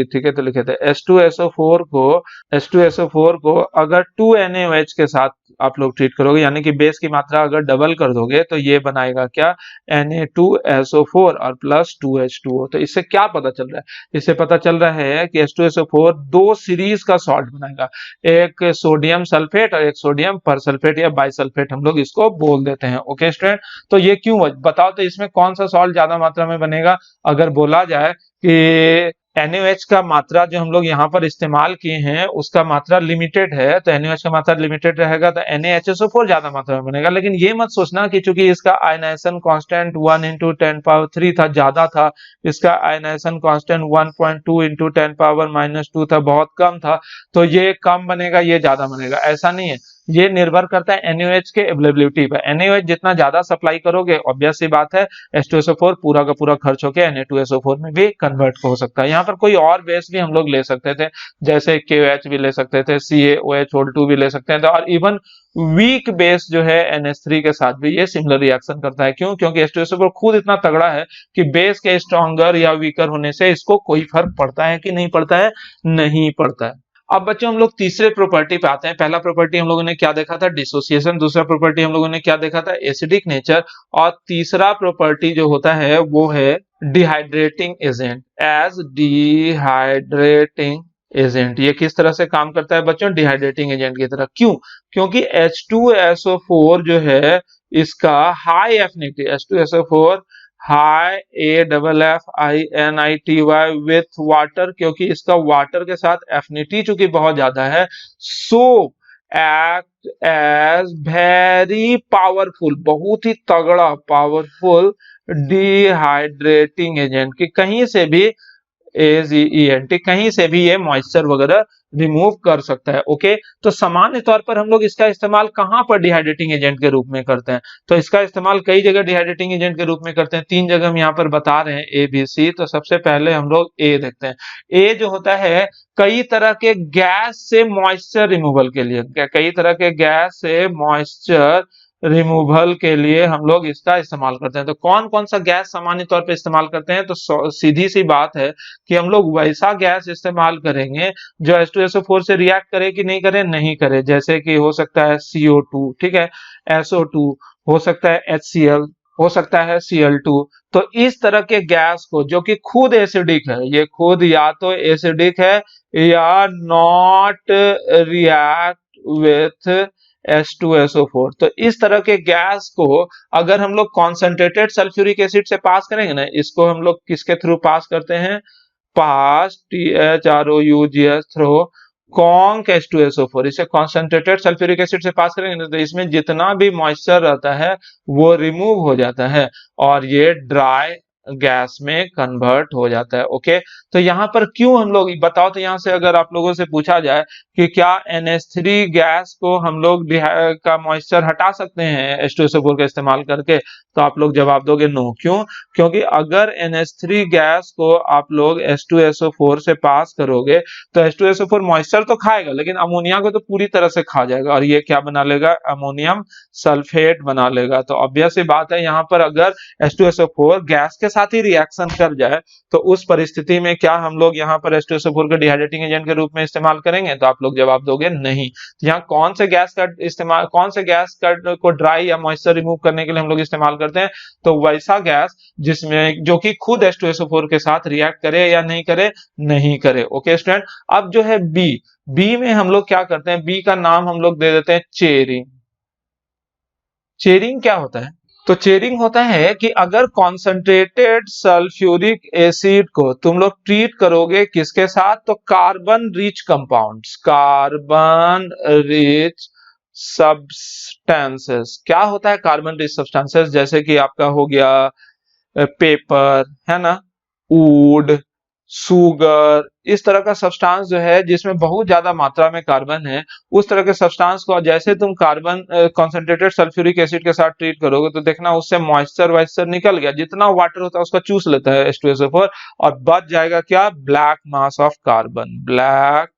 ठीक है, तो लिखे थे H2SO4 को अगर 2NaOH के साथ आप लोग ट्रीट करोगे, यानी कि बेस की मात्रा अगर डबल कर दोगे तो ये बनाएगा क्या? Na2SO4 और प्लस 2H2O। तो इससे क्या पता चल रहा है? इससे पता चल रहा है कि H2SO4 दो सीरीज का सॉल्ट बनाएगा, एक सोडियम सल्फेट और एक सोडियम परसल्फेट या बाइसल्फेट हम लोग इसको बोल देते हैं। ओके स्टूडेंट, तो ये क्यों बताओ, तो इसमें कौन सा सॉल्ट ज्यादा मात्रा में बनेगा? अगर बोला जाए कि NaOH का मात्रा जो हम लोग यहाँ पर इस्तेमाल किए हैं उसका मात्रा लिमिटेड है, तो NaOH का मात्रा लिमिटेड रहेगा तो NaHSO4 ज्यादा मात्रा में बनेगा। लेकिन ये मत सोचना कि चूंकि इसका आयनाइजेशन कांस्टेंट 1 × 10⁻³ था, ज्यादा था, इसका आयनाइजेशन कांस्टेंट 1.2 × 10⁻² था, बहुत कम था, तो ये कम बनेगा, ये ज्यादा बनेगा, ऐसा नहीं है। ये निर्भर करता है NaOH के अवेलेबिलिटी पर। NaOH जितना ज्यादा सप्लाई करोगे, ऑब्वियस सी बात है, H2SO4 पूरा का पूरा खर्च होकर Na2SO4 में भी कन्वर्ट हो सकता है। यहाँ पर कोई और बेस भी हम लोग ले सकते थे, जैसे KOH भी ले सकते थे, CaOH भी ले सकते थे, और इवन वीक बेस जो है NH3 के साथ भी ये सिमिलर रिएक्शन करता है। क्यों? क्योंकि H2SO4 खुद इतना तगड़ा है कि बेस के स्ट्रॉन्गर या वीकर होने से इसको कोई फर्क पड़ता है कि नहीं पड़ता है? नहीं पड़ता है। अब बच्चों हम लोग तीसरे प्रॉपर्टी पे आते हैं। पहला प्रॉपर्टी हम लोगों ने क्या देखा था? डिसोसिएशन। दूसरा प्रॉपर्टी हम लोगों ने क्या देखा था? Acidic nature. और तीसरा प्रॉपर्टी जो होता है वो है dehydrating agent. As dehydrating agent ये किस तरह से काम करता है बच्चों? डिहाइड्रेटिंग एजेंट की तरह। क्यों? क्योंकि H2SO4 जो है इसका high affinity, H2SO4 high AFFINITY with water, क्योंकि इसका वाटर के साथ एफिनिटी चूंकि बहुत ज्यादा है, so act as very powerful, बहुत ही तगड़ा पावरफुल डिहाइड्रेटिंग एजेंट, कि कहीं से भी AGENT कहीं से भी ये मॉइस्चर वगैरह रिमूव कर सकता है। ओके, तो सामान्य तौर पर हम लोग इसका इस्तेमाल कहां पर डिहाइड्रेटिंग एजेंट के रूप में करते हैं? तो इसका इस्तेमाल कई जगह डिहाइड्रेटिंग एजेंट के रूप में करते हैं। 3 जगह हम यहाँ पर बता रहे हैं, ABC। तो सबसे पहले हम लोग A देखते हैं। A जो होता है कई तरह के गैस से मॉइस्चर रिमूवल के लिए, कई तरह के गैस से मॉइस्चर रिमूवल के लिए हम लोग इसका इस्तेमाल करते हैं। तो कौन कौन सा गैस सामान्य तौर पे इस्तेमाल करते हैं? तो सीधी सी बात है कि हम लोग वैसा गैस इस्तेमाल करेंगे जो H2SO4 से रिएक्ट करे कि नहीं करे? नहीं करे। जैसे कि हो सकता है CO2, ठीक है, SO2, हो सकता है HCl, हो सकता है Cl2। तो इस तरह के गैस को जो कि खुद एसिडिक है, ये खुद या तो एसिडिक है या नॉट रिएक्ट विथ H2SO4, तो इस तरह के गैस को अगर हम लोग कॉन्सेंट्रेटेड सल्फ्यूरिक एसिड से पास करेंगे ना, इसको हम लोग किसके थ्रू पास करते हैं? पास THROUGS थ्रू कॉन्क H2SO4। इसे कॉन्सेंट्रेटेड सल्फ्यूरिक एसिड से पास करेंगे ना, तो इसमें जितना भी मॉइस्चर रहता है वो रिमूव हो जाता है और ये ड्राई गैस में कन्वर्ट हो जाता है। ओके, तो यहाँ पर क्यों हम लोग बताओ, तो यहाँ से अगर आप लोगों से पूछा जाए कि क्या NH3 गैस को हम लोग का मॉइस्चर हटा सकते हैं H2SO4 का इस्तेमाल करके, तो आप लोग जवाब दोगे नो। क्यों? क्योंकि अगर NH3 गैस को आप लोग H2SO4 से पास करोगे तो H2SO4 मॉइस्चर तो खाएगा, लेकिन अमोनिया को तो पूरी तरह से खा जाएगा और ये क्या बना लेगा? अमोनियम सल्फेट बना लेगा। तो ऑब्वियस सी बात है, यहाँ पर अगर H2SO4 गैस के साथ ही रिएक्शन कर जाए तो उस परिस्थिति में क्या हम लोग यहाँ पर H2SO4 को डिहाइड्रेटिंग एजेंट के रूप में इस्तेमाल करेंगे? तो आप लोग जवाब दोगे नहीं। तो यहाँ कौन से गैस का इस्तेमाल, कौन से गैस को ड्राई या मॉइस्चर रिमूव करने के लिए हम लोग इस्तेमाल करते हैं? तो वैसा गैस जिसमें जो कि खुद H2SO4 के साथ रिएक्ट करे या नहीं करे? नहीं करे। ओके स्टूडेंट, अब जो है बी में हम लोग क्या करते हैं? बी का नाम हम लोग दे देते हैं चेरिंग। चेरिंग क्या होता है? तो चेरिंग होता है कि अगर कॉन्सेंट्रेटेड सल्फ्यूरिक एसिड को तुम लोग ट्रीट करोगे किसके साथ? तो carbon rich compounds, carbon rich substances. क्या होता है कार्बन रिच सब्सटेंसेस? जैसे कि आपका हो गया पेपर, है ना, वुड, सुगर, इस तरह का सब्सटेंस जो है जिसमें बहुत ज्यादा मात्रा में कार्बन है, उस तरह के सब्सटेंस को जैसे तुम कार्बन कॉन्सेंट्रेटेड सल्फ्यूरिक एसिड के साथ ट्रीट करोगे तो देखना उससे मॉइस्चर वाइस्चर निकल गया, जितना वाटर होता है उसका चूस लेता है H2SO4 और बच जाएगा क्या? Black mass of carbon, black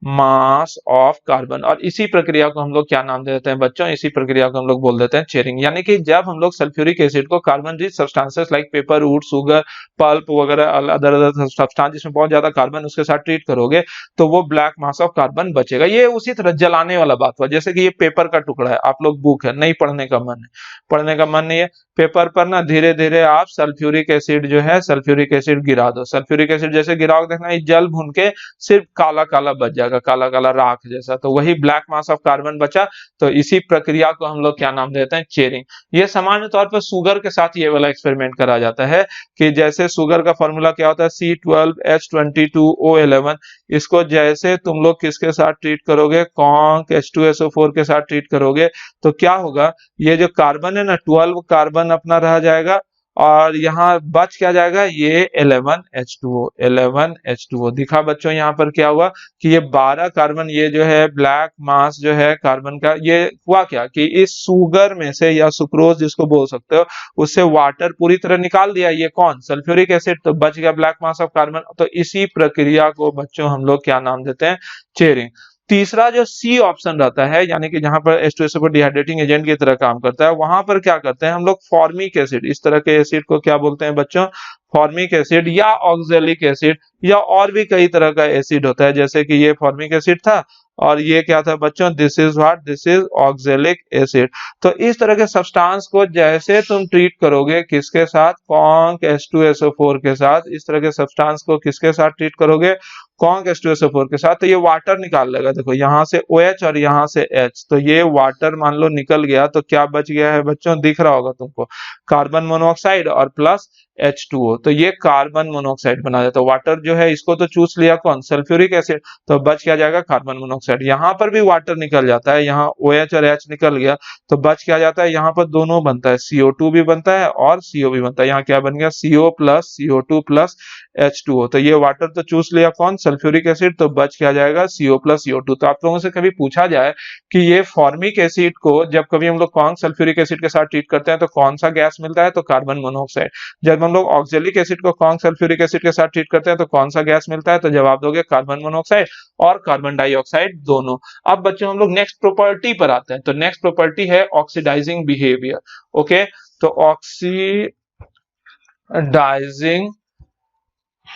mass of carbon. और इसी प्रक्रिया को हम लोग क्या नाम दे देते हैं बच्चों? इसी प्रक्रिया को हम लोग बोल देते हैं चेरिंग। यानी कि जब हम लोग सल्फ्यूरिक एसिड को carbon rich substances like paper, would, sugar, pulp वगैरह अदर सब्सटेंस जिसमें बहुत ज्यादा कार्बन उसके साथ ट्रीट करोगे तो वो ब्लैक मास ऑफ कार्बन बचेगा। ये उसी तरह जलाने वाला बात हुआ, जैसे कि ये पेपर का टुकड़ा है, आप लोग बुक है नहीं पढ़ने का मन है, पढ़ने का मन नहीं है, पेपर पर ना धीरे धीरे आप सल्फ्यूरिक एसिड जो है सल्फ्यूरिक एसिड गिरा दो। सल्फ्यूरिक एसिड जैसे गिराओ देखना ये जल भून के सिर्फ काला काला बच जाएगा, काला काला राख जैसा, तो वही ब्लैक मास ऑफ कार्बन बचा। तो इसी प्रक्रिया को हम लोग क्या नाम देते हैं? चेरिंग। ये सामान्य तौर पर शुगर के साथ ये वाला एक्सपेरिमेंट करा जाता है कि जैसे शुगर का फॉर्मूला क्या होता है? C12H22O11। इसको जैसे तुम लोग किसके साथ ट्रीट करोगे? कॉन्क H2SO4 के साथ ट्रीट करोगे तो क्या होगा? ये जो कार्बन है ना, 12 कार्बन अपना रह जाएगा और यहाँ बच क्या जाएगा, ये 11H2O। 11H2O दिखा बच्चों, यहाँ पर क्या हुआ कि ये 12 कार्बन, ये जो है ब्लैक मास जो है कार्बन का, ये हुआ क्या कि इस शुगर में से या सुक्रोज जिसको बोल सकते हो, उससे वाटर पूरी तरह निकाल दिया। ये कौन, सल्फ्यूरिक एसिड, तो बच गया ब्लैक मास ऑफ कार्बन। तो इसी प्रक्रिया को बच्चों हम लोग क्या नाम देते हैं, चेयरिंग। तीसरा जो सी ऑप्शन रहता है, यानी कि जहां पर H2SO4 डिहाइड्रेटिंग एजेंट की तरह काम करता है, वहां पर क्या करते हैं हम लोग, फॉर्मिक एसिड, इस तरह के एसिड को क्या बोलते हैं बच्चों, फॉर्मिक एसिड या ऑक्जेलिक एसिड, या और भी कई तरह का एसिड होता है, जैसे कि ये फॉर्मिक एसिड था और ये क्या था बच्चों, this is what, this is oxalic acid. तो इस तरह के सब्सटेंस को जैसे तुम ट्रीट करोगे, किसके साथ, कॉन्क H2SO4 के साथ, इस तरह के सब्सटेंस को किसके साथ ट्रीट करोगे, कॉन्क H2SO4 के साथ, तो ये वाटर निकाल लेगा। देखो यहाँ से OH और यहाँ से H, तो ये वाटर मान लो निकल गया, तो क्या बच गया है बच्चों, दिख रहा होगा तुमको, कार्बन मोनोऑक्साइड और प्लस H2O, तो ये कार्बन मोनोऑक्साइड बना जाता है। वाटर जो है इसको तो चूस लिया कौन, सल्फ्यूरिक एसिड, तो बच क्या जाएगा, कार्बन मोनोऑक्साइड। यहाँ पर भी वाटर निकल जाता है, यहाँ OH और H निकल गया, तो बच क्या जाता है, यहाँ पर दोनों बनता है, CO2 भी बनता है और CO भी बनता है। यहाँ क्या बन गया, CO plus CO2 plus H2O, तो ये वाटर तो चूस लिया कौन, सल्फ्यूरिक एसिड, तो बच क्या जाएगा, CO प्लस CO2। तो आप लोगों से कभी पूछा जाए कि ये फॉर्मिक एसिड को जब कभी हम लोग कौन सल्फ्यूरिक एसिड के साथ ट्रीट करते हैं तो कौन सा गैस मिलता है, तो कार्बन मोनोऑक्साइड। जब हम लोग ऑक्जेलिक एसिड को कौन सल्फ्यूरिक एसिड के साथ ट्रीट करते हैं तो कौन सा गैस मिलता है, तो जवाब दोगे कार्बन मोनोऑक्साइड और कार्बन डाइऑक्साइड दोनों। अब बच्चों हम लोग नेक्स्ट प्रॉपर्टी पर आते हैं, तो नेक्स्ट प्रॉपर्टी है ऑक्सीडाइजिंग बिहेवियर। ओके, तो ऑक्सीडाइजिंग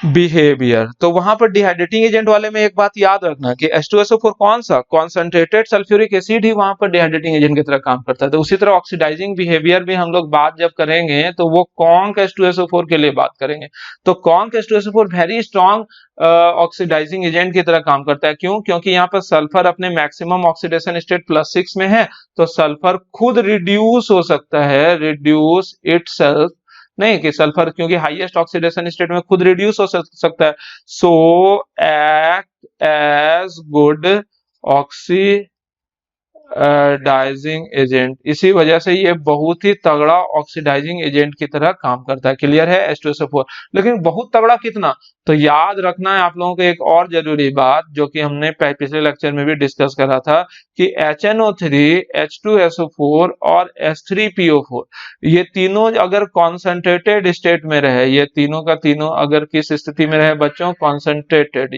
बिहेवियर, तो वहां पर डिहाइड्रेटिंग एजेंट वाले में एक बात याद रखना कि H2SO4 कौन सा, कॉन्सेंट्रेटेड सल्फ्यूरिक एसिड ही वहां पर डिहाइड्रेटिंग एजेंट की तरह काम करता है। तो उसी तरह ऑक्सीडाइजिंग बिहेवियर भी हम लोग बात जब करेंगे तो वो कॉन्क H2SO4 के लिए बात करेंगे। तो conc H2SO4 very strong oxidising agent की तरह काम करता है। क्यों, क्योंकि यहाँ पर सल्फर अपने मैक्सिमम ऑक्सीडेशन स्टेट +6 में है, तो सल्फर खुद रिड्यूस हो सकता है, रिड्यूस इटसेल्फ, नहीं कि सल्फर क्योंकि हाईएस्ट ऑक्सीडेशन स्टेट में खुद रिड्यूस हो सकता है, so act as good oxidising agent. इसी वजह से ये बहुत ही तगड़ा ऑक्सीडाइजिंग एजेंट की तरह काम करता है। क्लियर है, H2SO4। लेकिन बहुत तगड़ा कितना, तो याद रखना है आप लोगों को एक और जरूरी बात जो कि हमने पिछले लेक्चर में भी डिस्कस करा था कि HNO3, H2SO4 और H3PO4 ये तीनों अगर कॉन्सेंट्रेटेड स्टेट में रहे, ये तीनों का तीनों अगर किस स्थिति में रहे बच्चों, कॉन्सेंट्रेटेड,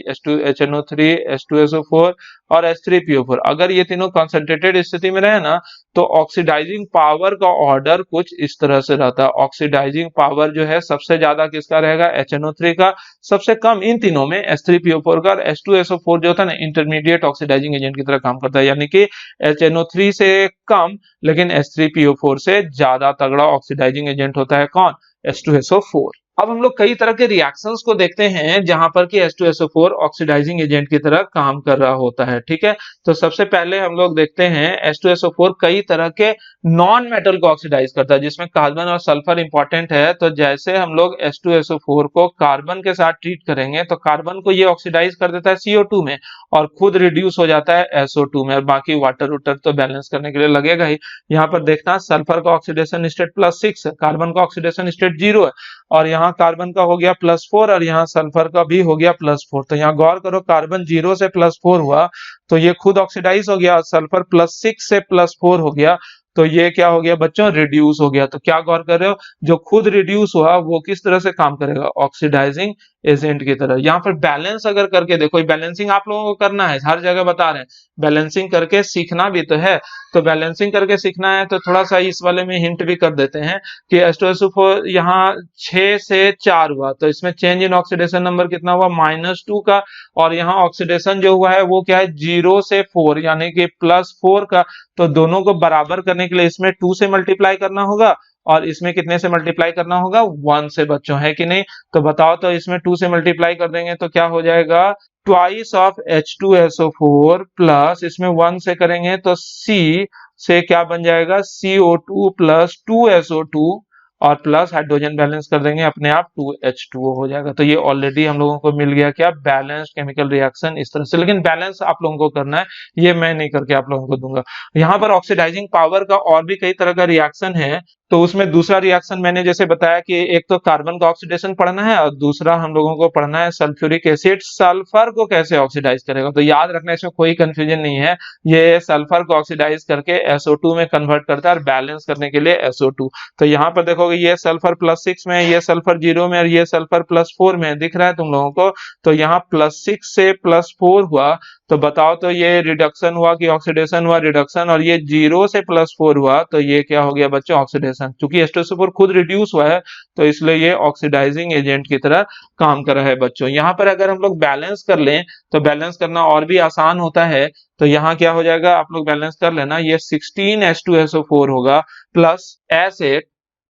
HNO3, H2SO4 और H3PO4, अगर ये तीनों कॉन्सेंट्रेटेड स्थिति में रहे ना, तो ऑक्सीडाइजिंग पावर का ऑर्डर कुछ इस तरह से रहता है। ऑक्सीडाइजिंग पावर जो है सबसे ज्यादा किसका रहेगा, HNO3 का, सबसे कम इन तीनों में H3PO4 का, और H2SO4 जो था ना इंटरमीडिएट ऑक्सीडाइजिंग एजेंट की तरह काम करता है, यानी कि HNO3 से कम लेकिन H3PO4 से ज्यादा तगड़ा ऑक्सीडाइजिंग एजेंट होता है कौन, H2SO4। अब हम लोग कई तरह के रिएक्शंस को देखते हैं जहां पर कि H2SO4 ऑक्सीडाइजिंग एजेंट की तरह काम कर रहा होता है। ठीक है, तो सबसे पहले हम लोग देखते हैं H2SO4 कई तरह के नॉन मेटल को ऑक्सीडाइज करता है, जिसमें कार्बन और सल्फर इंपॉर्टेंट है। तो जैसे हम लोग H2SO4 को कार्बन के साथ ट्रीट करेंगे तो कार्बन को ये ऑक्सीडाइज कर देता है CO2 में और खुद रिड्यूस हो जाता है SO2 में, और बाकी वाटर उटर तो बैलेंस करने के लिए लगेगा ही। यहाँ पर देखना सल्फर का ऑक्सीडेशन स्टेट +6 है, कार्बन का ऑक्सीडेशन स्टेट 0 है, और यहाँ कार्बन का हो गया +4 और यहाँ सल्फर का भी हो गया +4। तो यहाँ गौर करो, कार्बन 0 से +4 हुआ तो ये खुद ऑक्सीडाइज हो गया, सल्फर +6 से +4 हो गया तो ये क्या हो गया बच्चों, रिड्यूस हो गया। तो क्या गौर कर रहे हो, जो खुद रिड्यूस हुआ वो किस तरह से काम करेगा, ऑक्सीडाइजिंग एजेंट की तरह। यहाँ पर बैलेंस अगर करके देखो, बैलेंसिंग आप लोगों को करना है, हर जगह बता रहे हैं, बैलेंसिंग करके सीखना भी तो है। तो बैलेंसिंग करके सीखना है तो थोड़ा सा इस वाले में हिंट भी कर देते हैं कि H2SO4 यहाँ 6 से 4 हुआ, तो इसमें चेंज इन ऑक्सीडेशन नंबर कितना हुआ, -2 का, और यहाँ ऑक्सीडेशन जो हुआ है वो क्या है, 0 से 4 यानी कि +4 का। तो दोनों को बराबर करने के लिए इसमें 2 से मल्टीप्लाई करना होगा और इसमें कितने से मल्टीप्लाई करना होगा, 1 से बच्चों, है कि नहीं। तो बताओ, तो इसमें 2 से मल्टीप्लाई कर देंगे तो क्या हो जाएगा, ट्वाइस ऑफ H2SO4 प्लस इसमें 1 से करेंगे तो C से क्या बन जाएगा, CO2 प्लस 2SO2 और प्लस हाइड्रोजन बैलेंस कर देंगे, अपने आप 2H2O हो जाएगा। तो ये ऑलरेडी हम लोगों को मिल गया क्या, बैलेंस्ड केमिकल रिएक्शन इस तरह से। लेकिन बैलेंस आप लोगों को करना है, ये मैं नहीं करके आप लोगों को दूंगा। यहाँ पर ऑक्सीडाइजिंग पावर का और भी कई तरह का रिएक्शन है, तो उसमें दूसरा रिएक्शन मैंने जैसे बताया कि एक तो कार्बन का ऑक्सीडेशन पढ़ना है और दूसरा हम लोगों को पढ़ना है सल्फ्यूरिक एसिड सल्फर को कैसे ऑक्सीडाइज करेगा। तो याद रखना, इसमें कोई कंफ्यूजन नहीं है, ये सल्फर को ऑक्सीडाइज करके SO2 में कन्वर्ट करता है और बैलेंस करने के लिए SO2। तो यहाँ पर देखोगे ये सल्फर +6 में, ये सल्फर 0 में और ये सल्फर +4 में दिख रहा है तुम लोगों को। तो यहाँ +6 से +4 हुआ, तो बताओ तो ये रिडक्शन हुआ कि ऑक्सीडेशन हुआ? रिडक्शन। और ये 0 से +4 हुआ तो ये क्या हो गया बच्चों? ऑक्सीडेशन। क्योंकि H2SO4 खुद रिड्यूस हुआ है तो इसलिए ये ऑक्सीडाइजिंग एजेंट की तरह काम कर रहा है बच्चों। यहाँ पर अगर हम लोग बैलेंस कर लें तो बैलेंस करना और भी आसान होता है। तो यहाँ क्या हो जाएगा, आप लोग बैलेंस कर लेना, ये 16H2SO4 होगा प्लस S8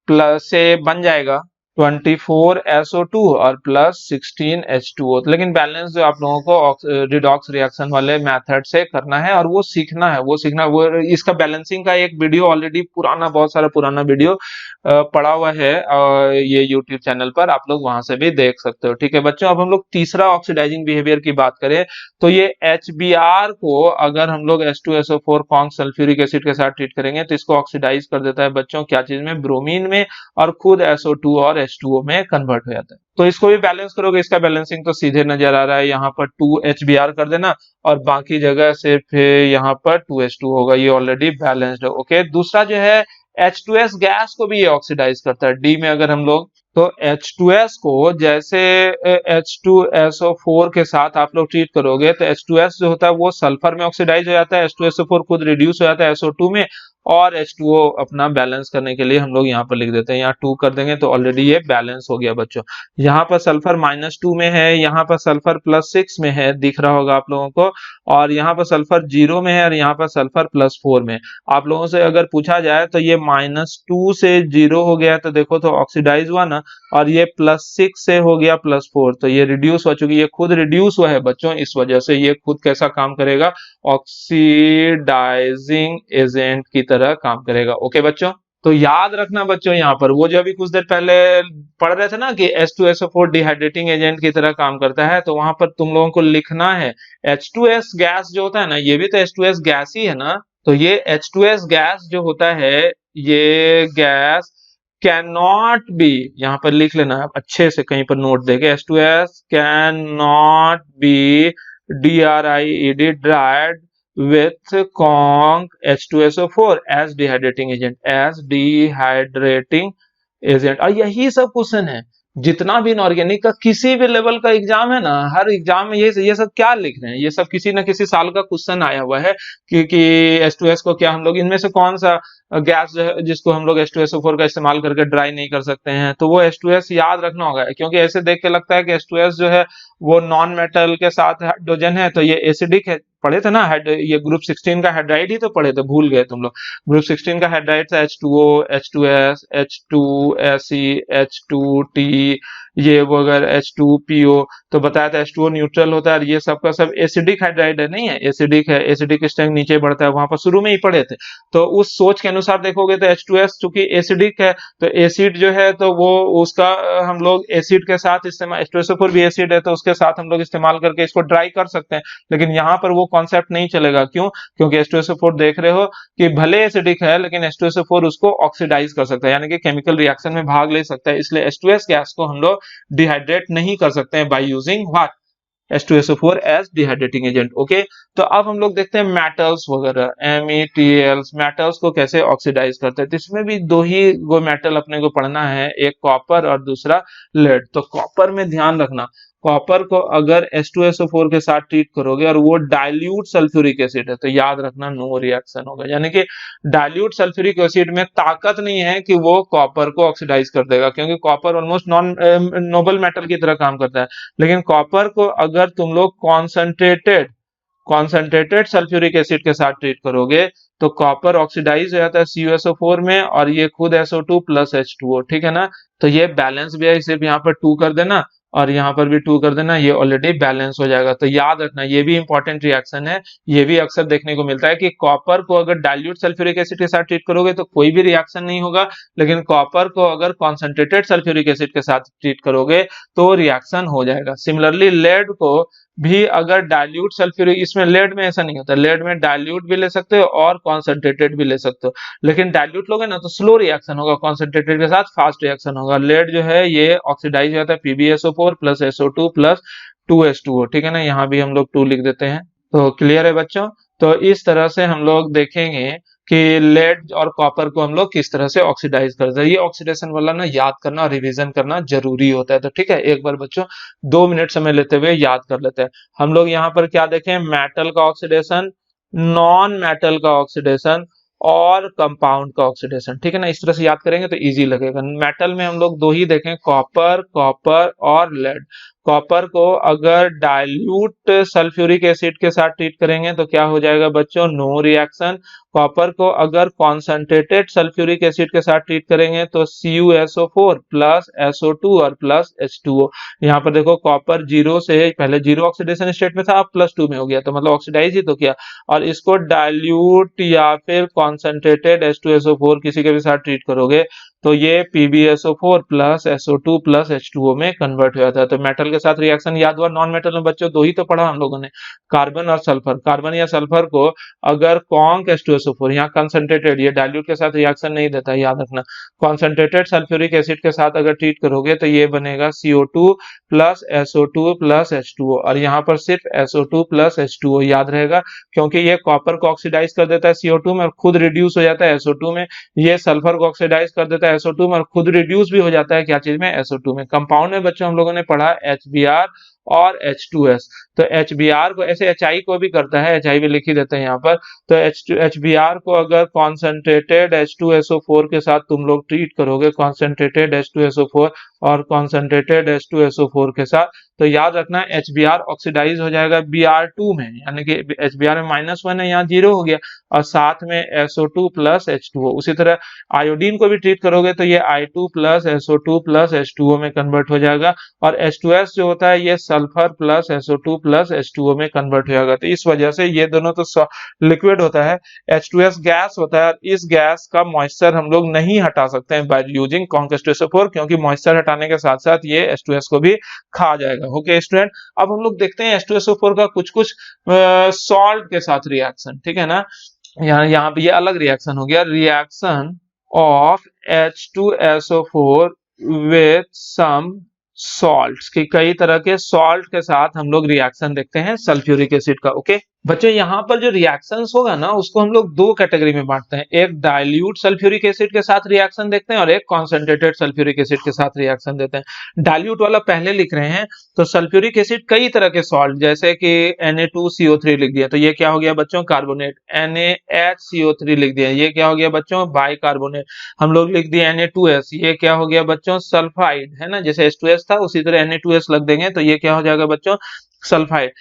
प्लस से बन जाएगा 24SO2 और प्लस 16H2O। लेकिन बैलेंस जो आप लोगों को रिडॉक्स रिएक्शन वाले मेथड से करना है और वो सीखना है, वो इसका बैलेंसिंग का एक वीडियो ऑलरेडी पुराना, बहुत सारा पुराना वीडियो पड़ा हुआ है ये YouTube चैनल पर, आप लोग वहां से भी देख सकते हो। ठीक है बच्चों, अब हम लोग तीसरा ऑक्सीडाइजिंग बिहेवियर की बात करें तो ये HBr को अगर हम लोग H2SO4 कॉन्क सल्फ्यूरिक एसिड के साथ ट्रीट करेंगे तो इसको ऑक्सीडाइज कर देता है बच्चों, क्या चीज में? ब्रोमीन में, और खुद SO2 और H2O में कन्वर्ट हो जाता है। तो इसको भी बैलेंस करोगे, इसका बैलेंसिंग तो सीधे नजर आ रहा है, यहाँ पर 2HBr कर देना और बाकी जगह सिर्फ यहाँ पर 2H2 होगा, ये ऑलरेडी बैलेंस्ड है। ओके, दूसरा जो है H2S गैस को भी ये ऑक्सीडाइज करता है। डी में अगर हम लोग तो H2S को जैसे H2SO4 के साथ आप लोग ट्रीट करोगे तो H2S जो होता है वो सल्फर में ऑक्सीडाइज हो जाता है, H2SO4 खुद रिड्यूस हो जाता है SO2 में, और H2O अपना बैलेंस करने के लिए हम लोग यहाँ पर लिख देते हैं, यहाँ 2 कर देंगे तो ऑलरेडी ये बैलेंस हो गया बच्चों। यहाँ पर सल्फर -2 में है, यहाँ पर सल्फर +6 में है, दिख रहा होगा आप लोगों को, और यहाँ पर सल्फर 0 में है और यहाँ पर सल्फर +4 में। आप लोगों से अगर पूछा जाए तो ये -2 से 0 हो गया तो देखो तो ऑक्सीडाइज हुआ ना, और ये +6 से हो गया +4 तो ये रिड्यूस हो चुकी है, ये खुद रिड्यूस हुआ है बच्चों, इस वजह से ये खुद कैसा काम करेगा? ऑक्सीडाइजिंग एजेंट की तरह काम करेगा। ओके बच्चों, तो याद रखना बच्चों, यहाँ पर वो जो अभी कुछ देर पहले पढ़ रहे थे ना कि H2SO4 डिहाइड्रेटिंग एजेंट की तरह काम करता है, तो वहां पर तुम लोगों को लिखना है H2S गैस जो होता है ना, ये भी तो H2S गैस ही है ना, तो ये H2S गैस जो होता है, ये गैस कैन नॉट बी, यहाँ पर लिख लेना आप अच्छे से कहीं पर नोट देके, H2S can not be DRIED dried with conc H2SO4 as dehydrating agent। और यही सब क्वेश्चन है, जितना भी इनऑर्गेनिक का किसी भी लेवल का एग्जाम है ना, हर एग्जाम में ये सब क्या लिख रहे हैं, ये सब किसी न किसी साल का क्वेश्चन आया हुआ है कि H2S को क्या हम लोग इनमें से कौन सा गैस जिसको हम लोग H2SO4 का इस्तेमाल करके ड्राई नहीं कर सकते हैं, तो वो H2S याद रखना होगा। क्योंकि ऐसे देख के लगता है कि H2S जो है वो नॉन मेटल के साथ हाइड्रोजन है तो ये एसिडिक है, पढ़े थे ना, ये ग्रुप 16 का हाइड्राइड ही तो पढ़े थे, भूल गए तुम लोग। ग्रुप 16 का हाइड्राइड था H2O, H2S, H2Se, H2T, ये वगैरह H2PO, तो बताया था H2O न्यूट्रल होता है और ये सब का सब एसिडिक हाइड्राइड है, नहीं है एसिडिक है, एसिडिक स्ट्रेंथ नीचे बढ़ता है, वहां पर शुरू में ही पढ़े थे। तो उस सोच के अनुसार देखोगे तो H2S चूंकि एसिडिक है तो एसिड जो है तो वो उसका हम लोग एसिड के साथ इस्तेमाल, H2SO4 भी एसिड है तो उसके साथ हम लोग इस्तेमाल करके इसको ड्राई कर सकते हैं, लेकिन यहाँ पर वो कॉन्सेप्ट नहीं चलेगा। क्यों? क्योंकि H2SO4 देख रहे हो कि भले एसिडिक है लेकिन H2SO4 उसको ऑक्सीडाइज कर सकता है, यानी कि केमिकल रिएक्शन में भाग ले सकता है, इसलिए H2S गैस को हम लोग डिहाइड्रेट नहीं कर सकते हैं by using what? H2SO4 as dehydrating agent. Okay, तो अब हम लोग देखते हैं मेटल्स वगैरह, METLs, मेटल्स को कैसे ऑक्सीडाइज करते हैं। तो इसमें भी दो ही वो मेटल अपने को पढ़ना है, एक कॉपर और दूसरा लेड। तो कॉपर में ध्यान रखना, कॉपर को अगर H2SO4 के साथ ट्रीट करोगे और वो डाइल्यूट सल्फ्यूरिक एसिड है तो याद रखना नो रिएक्शन होगा, यानी कि डाइल्यूट सल्फ्यूरिक एसिड में ताकत नहीं है कि वो कॉपर को ऑक्सीडाइज कर देगा, क्योंकि copper almost non Nobel metal की तरह काम करता है। लेकिन कॉपर को अगर तुम लोग कॉन्सेंट्रेटेड सल्फ्यूरिक एसिड के साथ ट्रीट करोगे तो कॉपर ऑक्सीडाइज हो जाता है CuSO4 में और ये खुद SO2 प्लस H2O, ठीक है ना। तो ये बैलेंस भी है, सिर्फ यहाँ पर 2 कर देना और यहाँ पर भी 2 कर देना, ये ऑलरेडी बैलेंस हो जाएगा। तो याद रखना ये भी इंपॉर्टेंट रिएक्शन है, ये भी अक्सर देखने को मिलता है कि कॉपर को अगर डाइल्यूट सल्फ्यूरिक एसिड के साथ ट्रीट करोगे तो कोई भी रिएक्शन नहीं होगा, लेकिन कॉपर को अगर कॉन्सेंट्रेटेड सल्फ्यूरिक एसिड के साथ ट्रीट करोगे तो रिएक्शन हो जाएगा। सिमिलरली लेड को भी अगर डाइल्यूट सल्फ्यूरिक, इसमें लेड में ऐसा नहीं होता, लेड में डाइल्यूट भी ले सकते हो और कॉन्सेंट्रेटेड भी ले सकते हो, लेकिन डाइल्यूट लोगे ना तो स्लो रिएक्शन होगा, कॉन्सेंट्रेटेड के साथ फास्ट रिएक्शन होगा। लेड जो है ये ऑक्सीडाइज हो जाता है PbSO4 plus SO2 plus 2H2O, ठीक है ना, यहाँ भी हम लोग 2 लिख देते हैं। तो क्लियर है बच्चों। तो इस तरह से हम लोग देखेंगे कि लेड और कॉपर को हम लोग किस तरह से ऑक्सीडाइज करते हैं। ये ऑक्सीडेशन वाला ना याद करना और रिवीजन करना जरूरी होता है। तो ठीक है, एक बार बच्चों 2 मिनट समय लेते हुए याद कर लेते हैं। हम लोग यहाँ पर क्या देखें, मेटल का ऑक्सीडेशन, नॉन मेटल का ऑक्सीडेशन और कंपाउंड का ऑक्सीडेशन, ठीक है ना, इस तरह से याद करेंगे तो इजी लगेगा। मेटल में हम लोग 2 ही देखें, कॉपर और लेड। कॉपर को अगर डाइल्यूट सल्फ्यूरिक एसिड के साथ ट्रीट करेंगे तो क्या हो जाएगा बच्चों, नो रिएक्शन। कॉपर को अगर कॉन्सेंट्रेटेड सल्फ्यूरिक एसिड के साथ ट्रीट करेंगे तो CuSO4 प्लस SO2 और प्लस H2O। यहाँ पर देखो कॉपर 0 से पहले 0 ऑक्सीडेशन स्टेट में था, अब +2 में हो गया, तो मतलब ऑक्सीडाइज ही तो किया। और इसको डाइल्यूट या फिर कॉन्सेंट्रेटेड H2SO4 किसी के भी साथ ट्रीट करोगे तो ये PbSO4 plus SO2 plus H2O में कन्वर्ट हो जाता है। तो मेटल के साथ रिएक्शन याद हुआ। नॉन मेटल में बच्चों 2 ही तो पढ़ा हम लोगों ने, कार्बन और सल्फर। कार्बन या सल्फर को अगर कॉन्क H2SO4, यहाँ कंसंट्रेटेड, ये डाइल्यूट के साथ रिएक्शन नहीं देता, याद रखना। कॉन्सेंट्रेटेड सल्फ्यूरिक एसिड के साथ अगर ट्रीट करोगे तो ये बनेगा CO2 plus SO2 plus H2O, और यहाँ पर सिर्फ SO2 प्लस H2O याद रहेगा, क्योंकि ये कॉपर को ऑक्सीडाइज कर देता है CO2 में और खुद रिड्यूस हो जाता है SO2 में। ये सल्फर को ऑक्सीडाइज कर देता है SO2 में और खुद रिड्यूस भी हो जाता है क्या चीज में, SO2 में। कंपाउंड में बच्चों हम लोगों ने पढ़ा HBr और H2S। तो HBr को ऐसे HI को भी करता है, HI भी लिख ही देते हैं यहाँ पर। तो HBr को अगर कॉन्सेंट्रेटेड H2SO4 के साथ तुम लोग ट्रीट करोगे, कॉन्सेंट्रेटेड H2SO4 और कॉन्सेंट्रेटेड H2SO4 के साथ, तो याद रखना HBr ऑक्सीडाइज हो जाएगा Br2 में, यानी कि HBr में -1 है, यहाँ 0 हो गया, और साथ में SO2 प्लस H2O। उसी तरह आयोडीन को भी ट्रीट करोगे तो ये I2 plus SO2 plus H2O में कन्वर्ट हो जाएगा, और H2S जो होता है ये sulphur plus SO2 plus H2O में कन्वर्ट हो जाएगा। तो इस वजह से ये दोनों तो लिक्विड होता है, H2S गैस होता है, इस गैस का मॉइस्चर हम लोग नहीं हटा सकते हैं बाय यूजिंग कॉन्क H2SO4, क्योंकि मॉइस्चर हटाने के साथ साथ ये H2S को भी खा जाएगा। ओके स्टूडेंट, अब हम लोग देखते हैं H2SO4 का कुछ सॉल्ट के साथ रिएक्शन, ठीक है ना। यहाँ पे ये अलग रिएक्शन हो गया, reaction of H2SO4 with some salts, कि कई तरह के सॉल्ट के साथ हम लोग रिएक्शन देखते हैं सल्फ्यूरिक एसिड का। ओके बच्चों, यहाँ पर जो रिएक्शंस होगा ना उसको हम लोग 2 कैटेगरी में बांटते हैं, एक डाइल्यूट सल्फ्यूरिक एसिड के साथ रिएक्शन देखते हैं और एक कॉन्सेंट्रेटेड सल्फ्यूरिक एसिड के साथ रिएक्शन देते हैं। डाइल्यूट वाला पहले लिख रहे हैं, तो सल्फ्यूरिक एसिड कई तरह के सॉल्ट, जैसे कि Na2CO3 लिख दिया, तो ये क्या हो गया बच्चों, कार्बोनेट। NaHCO3 लिख दिया, ये क्या हो गया बच्चों, बाइकार्बोनेट। हम लोग लिख दिए Na2S, ये क्या हो गया बच्चों, सल्फाइड, है ना, जैसे H2S था उसी तरह Na2S लग देंगे तो ये क्या हो जाएगा बच्चों, सल्फाइड।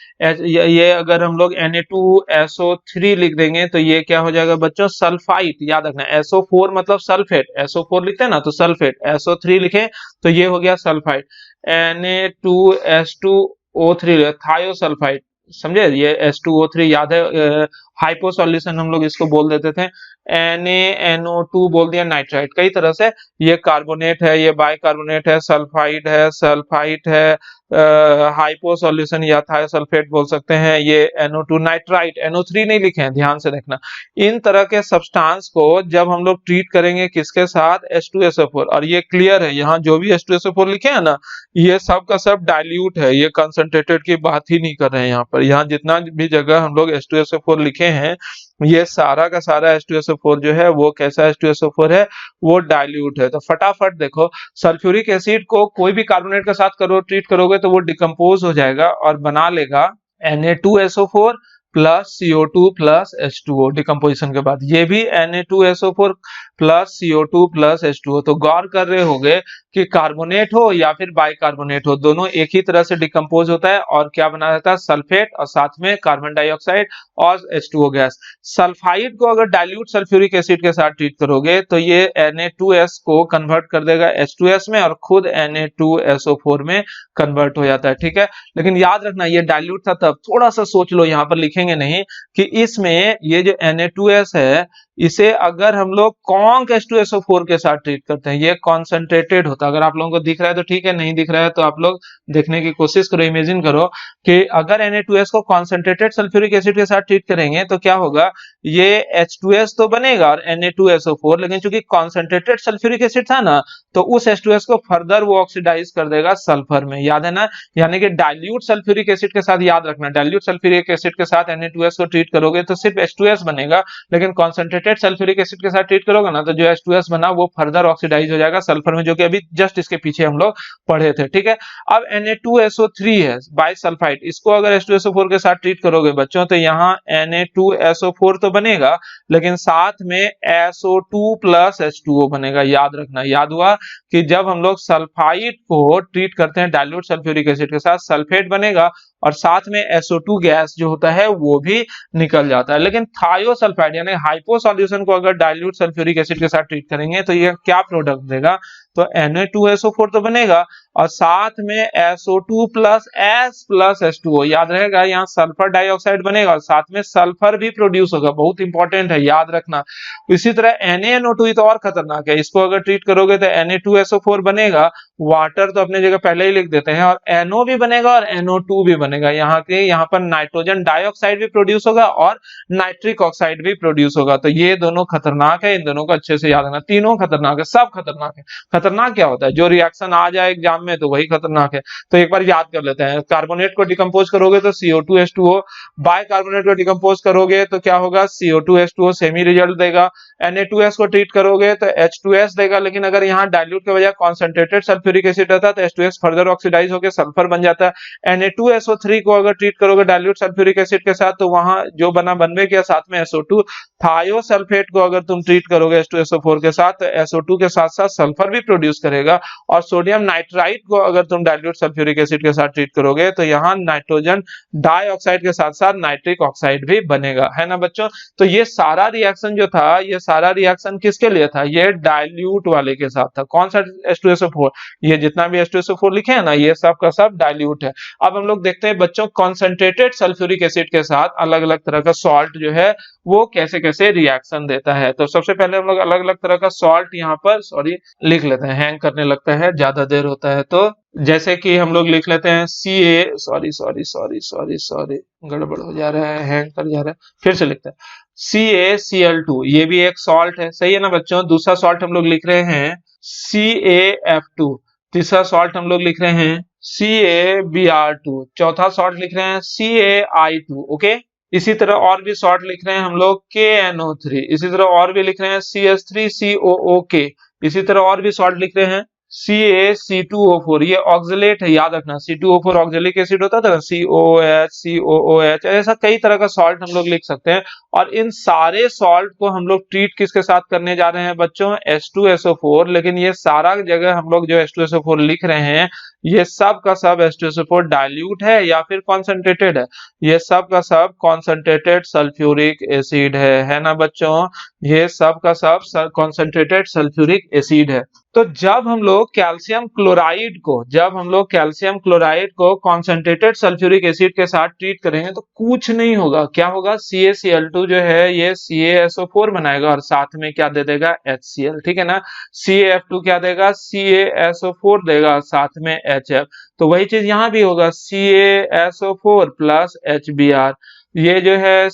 ये अगर हम लोग Na2SO3 लिख देंगे तो ये क्या हो जाएगा बच्चों, सल्फाइड। याद रखना SO4 मतलब सल्फेट, SO4 लिखते हैं ना तो सल्फेट, SO3 लिखे तो ये हो गया सल्फाइड। Na2S2O3 थायोसल्फाइड, समझे, ये H2O3 याद है, हाइपो सॉल्यूशन हम लोग इसको बोल देते थे। NaNO2 बोल दिया, नाइट्राइड। कई तरह से ये कार्बोनेट है, ये बाइकार्बोनेट है, सल्फाइड है, सल्फाइड है, हाइपो सॉल्यूशन या थायोसल्फेट बोल सकते हैं, ये NO2 नाइट्राइट, NO3 नहीं लिखे हैं, ध्यान से देखना। इन तरह के सब्सटेंस को जब हम लोग ट्रीट करेंगे किसके साथ, H2SO4, और ये क्लियर है यहाँ जो भी H2SO4 लिखे हैं ना ये सब का सब डाइल्यूट है, ये कंसंट्रेटेड की बात ही नहीं कर रहे हैं यहाँ पर। यहाँ जितना भी जगह हम लोग H2SO4 लिखे हैं ये सारा का सारा H2SO4 जो है वो कैसा H2SO4 है, वो डाइल्यूट है। तो फटाफट देखो, सल्फ्यूरिक एसिड को कोई भी कार्बोनेट के साथ ट्रीट करोगे तो वो डिकम्पोज हो जाएगा और बना लेगा Na2SO4 plus CO2 plus H2O। Decomposition के बाद ये भी Na2SO4 plus CO2 plus H2O। तो गौर कर रहे होंगे कि कार्बोनेट हो या फिर बाइकार्बोनेट हो, दोनों एक ही तरह से डिकम्पोज होता है और क्या बना रहता है, सल्फेट और साथ में कार्बन डाइऑक्साइड और H2O गैस। सल्फाइड को अगर डाइल्यूट सल्फ्यूरिक एसिड के साथ ट्रीट करोगे तो ये Na2S को कन्वर्ट कर देगा H2S में और खुद Na2SO4 में कन्वर्ट हो जाता है, ठीक है। लेकिन याद रखना ये डाइल्यूट था तब, थोड़ा सा सोच लो, यहाँ पर लिखेंगे नहीं कि इसमें ये जो Na2S है इसे अगर हम लोग कॉन्क H2SO4 के साथ ट्रीट करते हैं, ये कॉन्सेंट्रेटेड होता है। अगर आप लोगों को दिख रहा है तो ठीक है, नहीं दिख रहा है तो आप लोग देखने की कोशिश करो, इमेजिन करो कि अगर Na2S को कॉन्सेंट्रेटेड सल्फ्यूरिक एसिड के साथ ट्रीट करेंगे तो क्या होगा, ये H2S तो बनेगा और Na2SO4, लेकिन चूंकि कॉन्सेंट्रेटेड सल्फ्यूरिक एसिड था ना, तो उस H2S को फर्दर वो ऑक्सीडाइज कर देगा सल्फर में, याद है ना। यानी कि डाइल्यूट सल्फ्यूरिक एसिड के साथ, याद रखना, डाइल्यूट सल्फ्यूरिक एसिड के साथ Na2S को ट्रीट करोगे तो सिर्फ H2S बनेगा, लेकिन कॉन्सेंट्रेटेड सल्फ्यूरिक एसिड के साथ ट्रीट करोगे ना तो जो H2S बना वो फर्दर ऑक्सीडाइज हो जाएगा सल्फर में, जो कि अभी जस्ट इसके पीछे हम लोग पढ़े थे, ठीक है। अब Na2SO3 है बाइसल्फाइड, इसको अगर H2SO4 के साथ ट्रीट करोगे बच्चों तो यहाँ Na2SO4 तो बनेगा, लेकिन साथ में SO2 प्लस H2O बनेगा, याद रखना। याद हुआ कि जब हम लोग सल्फाइड को ट्रीट करते हैं डाइल्यूट सल्फ्यूरिक एसिड के साथ, सल्फेट बनेगा और साथ में SO2 गैस जो होता है वो भी निकल जाता है। लेकिन थायोसल्फाइड यानी हाइपो सॉल्यूशन को अगर डाइल्यूट सल्फ्यूरिक एसिड के साथ ट्रीट करेंगे तो ये क्या प्रोडक्ट देगा, तो Na2SO4 तो बनेगा और साथ में SO2 plus S plus H2O, याद रहेगा, यहाँ सल्फर डाइऑक्साइड बनेगा और साथ में सल्फर भी प्रोड्यूस होगा, बहुत इंपॉर्टेंट है, याद रखना। इसी तरह NaNO2 तो और खतरनाक है, इसको अगर ट्रीट करोगे तो Na2SO4 बनेगा, वाटर तो अपने जगह पहले ही लिख देते हैं, और NO भी बनेगा और NO2 भी बनेगा। यहाँ पर नाइट्रोजन डाइऑक्साइड भी प्रोड्यूस होगा और नाइट्रिक ऑक्साइड भी प्रोड्यूस होगा। तो ये दोनों खतरनाक है, इन दोनों को अच्छे से याद रखना, तीनों खतरनाक है, सब खतरनाक है। खतरनाक क्या होता है, जो रिएक्शन आ जाए एग्जाम में तो वही खतरनाक है। तो एक बार याद कर लेते हैं, कार्बोनेट को डिकम्पोज करोगे तो CO2H2O, बाइकार्बोनेट को डिकम्पोज करोगे तो क्या होगा, CO2H2O सेम ही रिजल्ट देगा। Na2S को ट्रीट करोगे तो H2S देगा, लेकिन अगर यहाँ डाइल्यूट के बजाय कॉन्सेंट्रेटेड सल्फ्यूरिक एसिड रहता है तो H2S फर्दर ऑक्सीडाइज होकर सल्फर बन जाता है। Na2SO3 को अगर ट्रीट करोगे डाइल्यूट सल्फ्यूरिक एसिड के साथ तो वहां जो बनवे किया साथ में SO2। थायोसल्फेट को अगर तुम ट्रीट करोगे H2SO4 के साथ तो SO2 के साथ साथ सल्फर भी प्रोड्यूस करेगा, और सोडियम नाइट्राइट को अगर तुम डाइल्यूट सल्फ्यूरिक एसिड के साथ ट्रीट करोगे तो यहाँ नाइट्रोजन डाइऑक्साइड के साथ साथ नाइट्रिक ऑक्साइड भी बनेगा, है ना बच्चों। तो ये सारा रिएक्शन जो था, ये सारा रिएक्शन किसके लिए था, ये डाइल्यूट वाले के साथ था। कौन सा H2SO4, ये जितना भी H2SO4 लिखे हैं ना ये सब का सब डाइल्यूट है। अब हम लोग देखते हैं बच्चों कॉन्सेंट्रेटेड सल्फ्यूरिक एसिड के साथ अलग अलग तरह का सॉल्ट जो है वो कैसे कैसे रिएक्शन देता है। तो सबसे पहले हम लोग अलग अलग तरह का सॉल्ट यहाँ पर लिख लेते हैं, हैंग करने लगता है ज्यादा देर होता है तो। जैसे कि हम लोग लिख लेते हैं गड़बड़ हो जा रहा है, हैंग कर जा रहा है, फिर से लिखते हैं CaCl2, ये भी एक सॉल्ट है, सही है ना बच्चों। दूसरा सॉल्ट हम लोग लिख रहे हैं CaF2, तीसरा सॉल्ट हम लोग लिख रहे हैं CaBr2, चौथा सॉल्ट लिख रहे हैं CaI2, ओके। इसी तरह और भी सॉल्ट लिख रहे हैं हम लोग KNO3, इसी तरह और भी लिख रहे हैं CH3COOK, इसी तरह और भी सॉल्ट लिख रहे हैं CaC2O4, ये ऑक्सलेट है, याद रखना, C2O4 ऑक्सलिक एसिड होता था, COOH, ऐसा कई तरह का सॉल्ट हम लोग लिख सकते हैं। और इन सारे सॉल्ट को हम लोग ट्रीट किसके साथ करने जा रहे हैं बच्चों, H2SO4, लेकिन ये सारा जगह हम लोग जो H2SO4 लिख रहे हैं ये सब का सब H2SO4 डाइल्यूट है या फिर कॉन्सेंट्रेटेड है, ये सब का सब कॉन्सेंट्रेटेड सल्फ्यूरिक एसिड है ना बच्चों, ये सब का सब कॉन्सेंट्रेटेड सल्फ्यूरिक एसिड है। तो जब हम लोग कैल्शियम क्लोराइड को कॉन्सेंट्रेटेड सल्फ्यूरिक एसिड के साथ ट्रीट करेंगे तो कुछ नहीं होगा, क्या होगा, CaCl2 जो है ये CaSO4 बनाएगा और साथ में क्या दे देगा, HCl, ठीक है ना। CaF2 क्या देगा, CaSO4 देगा, साथ में HF। तो वही चीज यहाँ भी होगा, CaSO4 प्लस HBr, ये जो है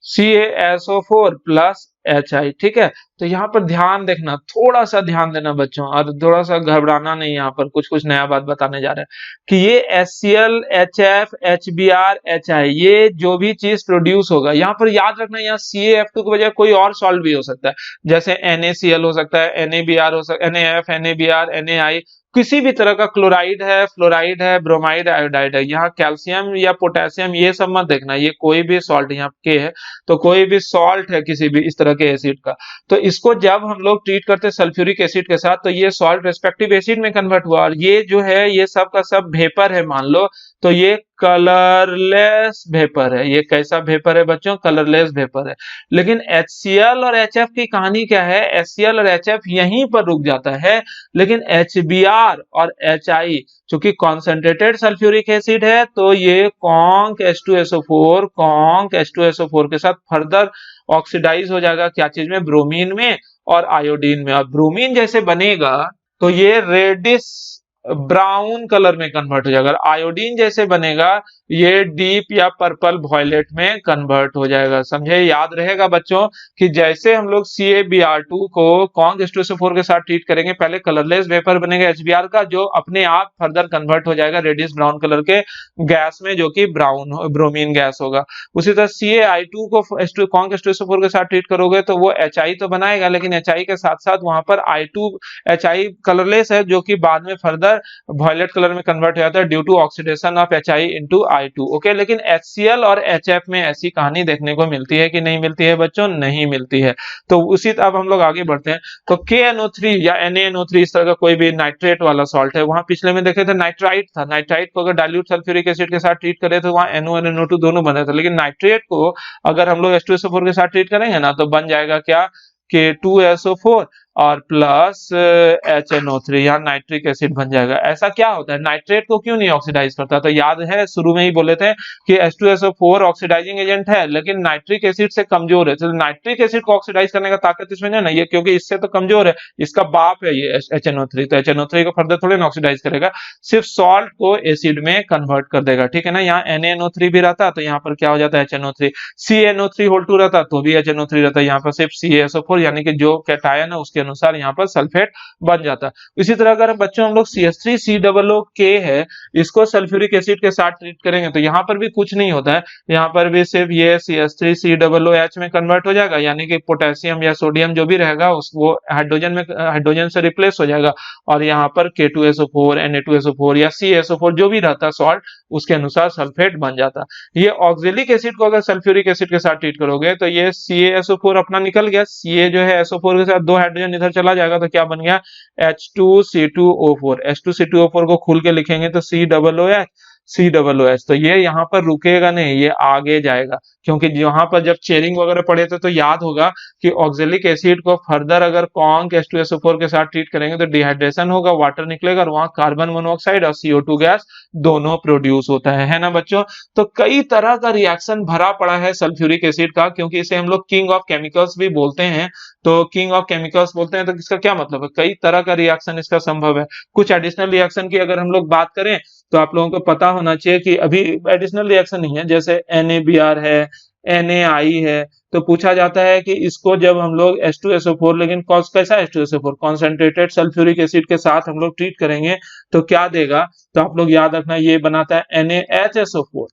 CaSO4 प्लस HI, ठीक है। तो यहाँ पर ध्यान देखना, थोड़ा सा ध्यान देना बच्चों, और थोड़ा सा घबराना नहीं, यहाँ पर कुछ नया बात बताने जा रहे हैं कि ये HCl, HF, HBr, HI, ये जो भी चीज प्रोड्यूस होगा, यहाँ पर याद रखना, यहाँ CaF2 की बजाय कोई और सॉल्ट भी हो सकता है, जैसे NaCl हो सकता है, NaBr हो सकता है, NaF, NaBr, NaI, किसी भी तरह का क्लोराइड है, फ्लोराइड है, ब्रोमाइड, आयोडाइड है। यहाँ कैल्शियम या पोटेशियम ये सब मत देखना, ये कोई भी सॉल्ट यहाँ के है तो कोई भी सॉल्ट है किसी भी इस तरह के एसिड का, तो इसको जब हम लोग ट्रीट करते हैं सल्फ्यूरिक एसिड के साथ तो ये सॉल्ट रेस्पेक्टिव एसिड में कन्वर्ट हुआ, और ये जो है ये सब का सब वेपर है मान लो, तो ये कलरलेस वेपर है। ये कैसा वेपर है बच्चों? कलरलेस वेपर है। लेकिन HCl और HF की कहानी क्या है? HCl और HF यहीं पर रुक जाता है, लेकिन HBr और HI चूंकि कॉन्सेंट्रेटेड सल्फ्यूरिक एसिड है, तो ये कॉन्क H2SO4 के साथ फर्दर ऑक्सीडाइज हो जाएगा। क्या चीज में? ब्रोमीन में और आयोडीन में। और ब्रोमीन जैसे बनेगा तो ये रेडिश ब्राउन कलर में कन्वर्ट हो जाएगा। आयोडीन जैसे बनेगा ये डीप या पर्पल वॉयलेट में कन्वर्ट हो जाएगा। समझे? याद रहेगा बच्चों कि जैसे हम लोग CaBr2 को कॉन्क H2SO4 के साथ ट्रीट करेंगे, पहले कलरलेस वेपर बनेगा HBr का, जो अपने आप फर्दर कन्वर्ट हो जाएगा रेडिश ब्राउन कलर के गैस में, जो कि ब्रोमीन गैस होगा। उसी तरह CaI2 को कॉन्क H2SO4 के साथ ट्रीट करोगे तो वो HI तो बनाएगा, लेकिन HI के साथ साथ वहां पर HI कलरलेस है, जो कि बाद में फर्दर वॉयलेट कलर में कन्वर्ट हो जाता है due to oxidation of HI into I2। Okay, लेकिन HCl और HF में ऐसी कहानी देखने को मिलती है कि नहीं मिलती है बच्चों? नहीं मिलती है। तो उसी अब हम लोग आगे बढ़ते हैं। तो KNO3 या NaNO3 इस तरह का कोई भी नाइट्रेट वाला सॉल्ट है। वहां पिछले में देखे थे नाइट्राइट था। नाइट्राइट को अगर डाइल्यूट सल्फ्यूरिक एसिड के साथ ट्रीट करें तो वहां NO और NO2 दोनों बने थे, लेकिन नाइट्रेट को अगर हम लोग H2SO4 के साथ ट्रीट करेंगे ना तो बन जाएगा क्या? K2SO4 और प्लस HNO3, यहाँ नाइट्रिक एसिड बन जाएगा। ऐसा क्या होता है? नाइट्रेट को क्यों नहीं ऑक्सीडाइज करता? तो याद है शुरू में ही बोले थे कि H2SO4 ऑक्सीडाइजिंग एजेंट है, लेकिन नाइट्रिक एसिड से कमजोर है। तो नाइट्रिक एसिड को ऑक्सीडाइज करने का ताकत इसमें है ना, ये क्योंकि इससे तो कमजोर है, इसका बाप है ये HNO3। तो HNO3 को फर्दर थोड़े ना ऑक्सीडाइज करेगा, सिर्फ सॉल्ट को एसिड में कन्वर्ट कर देगा। ठीक है ना? यहाँ NaNO3 भी रहता तो यहाँ पर क्या हो जाता है? HNO3। CNO3 रहता तो भी HNO3 रहता, यहाँ पर सिर्फ CaSO4 यानी कि जो कैटायन है उसके अनुसार यहाँ पर सल्फेट बन जाता है। इसी तरह अगर बच्चों हम लोग CH3COOK है, इसको सल्फ्यूरिक एसिड के साथ ट्रीट करेंगे तो यहाँ पर भी कुछ नहीं होता है, यहाँ पर भी सिर्फ ये CH3COOH में कन्वर्ट हो जाएगा, यानी कि पोटेशियम या सोडियम जो भी रहेगा उसको हाइड्रोजन से रिप्लेस हो जाएगा, और यहाँ पर K2SO4 Na2SO4 या CaSO4 जो भी रहता सॉल्ट उसके अनुसार सल्फेट बन जाता। ये ऑक्जेलिक एसिड को अगर सल्फ्यूरिक एसिड के साथ ट्रीट करोगे तो ये CaSO4 अपना निकल गया, Ca जो है SO4 के साथ 2 हाइड्रोजन इधर चला जाएगा तो क्या बन गया? H2C2O4। H2C2O4 को खुल के लिखेंगे तो COOH। तो ये यहाँ पर रुकेगा नहीं, ये आगे जाएगा, क्योंकि यहाँ पर जब चेयरिंग वगैरह पढ़े थे तो याद होगा कि ऑक्जेलिक एसिड को फर्दर अगर कॉन्क H2SO4 के साथ ट्रीट करेंगे तो डिहाइड्रेशन होगा, वाटर निकलेगा और वहां कार्बन मोनोऑक्साइड और CO2 गैस दोनों प्रोड्यूस होता है ना बच्चों? तो कई तरह का रिएक्शन भरा पड़ा है सल्फ्यूरिक एसिड का, क्योंकि इसे हम लोग किंग ऑफ केमिकल्स भी बोलते हैं। तो किंग ऑफ केमिकल्स बोलते हैं तो इसका क्या मतलब है? कई तरह का रिएक्शन इसका संभव है। कुछ एडिशनल रिएक्शन की अगर हम लोग बात करें तो आप लोगों को पता होना चाहिए कि अभी एडिशनल रिएक्शन नहीं है, जैसे NaBr है, NaI है, तो पूछा जाता है कि इसको जब हम लोग H2SO4, लेकिन कैसा H2SO4 कॉन्सेंट्रेटेड सल्फ्यूरिक एसिड के साथ हम लोग ट्रीट करेंगे तो क्या देगा? तो आप लोग याद रखना ये बनाता है NaHSO4,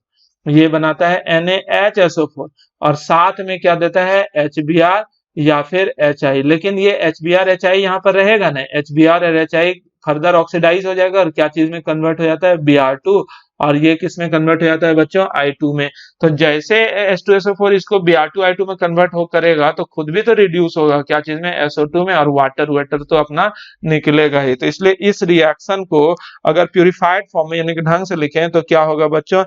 ये बनाता है NaHSO4 और साथ में क्या देता है? HBr या फिर HI। लेकिन ये HBr HI यहाँ पर रहेगा ना, HBr और HI फर्दर ऑक्सीडाइज हो जाएगा और क्या चीज में कन्वर्ट हो जाता है? Br2। और ये किस में कन्वर्ट हो जाता है बच्चों? I2 में। तो जैसे H2SO4 इसको Br2 I2 में कन्वर्ट हो करेगा तो खुद भी तो रिड्यूस होगा, क्या चीज में? SO2 में, और वाटर तो अपना निकलेगा ही। तो इसलिए इस रिएक्शन को अगर प्यूरिफाइड फॉर्म में यानी कि ढंग से लिखें तो क्या होगा बच्चों?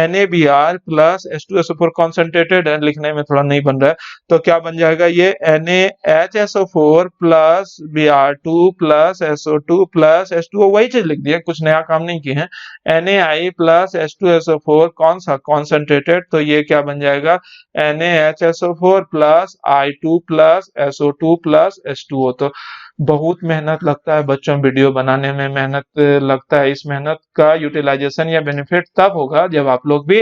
NaBr प्लस H2SO4 कॉन्सेंट्रेटेड है, लिखने में थोड़ा नहीं बन रहा है, तो क्या बन जाएगा? ये NaHSO4 plus Br2 plus SO2 plus H2O, वही चीज लिख दिया, कुछ नया काम नहीं किए हैं। NaI प्लस H2SO4 कौन सा? कॉन्सेंट्रेटेड, तो ये क्या बन जाएगा? NaHSO4 plus I2 plus SO2 plus H2O। तो बहुत मेहनत लगता है बच्चों वीडियो बनाने में, मेहनत लगता है। इस मेहनत का यूटिलाइजेशन या बेनिफिट तब होगा जब आप लोग भी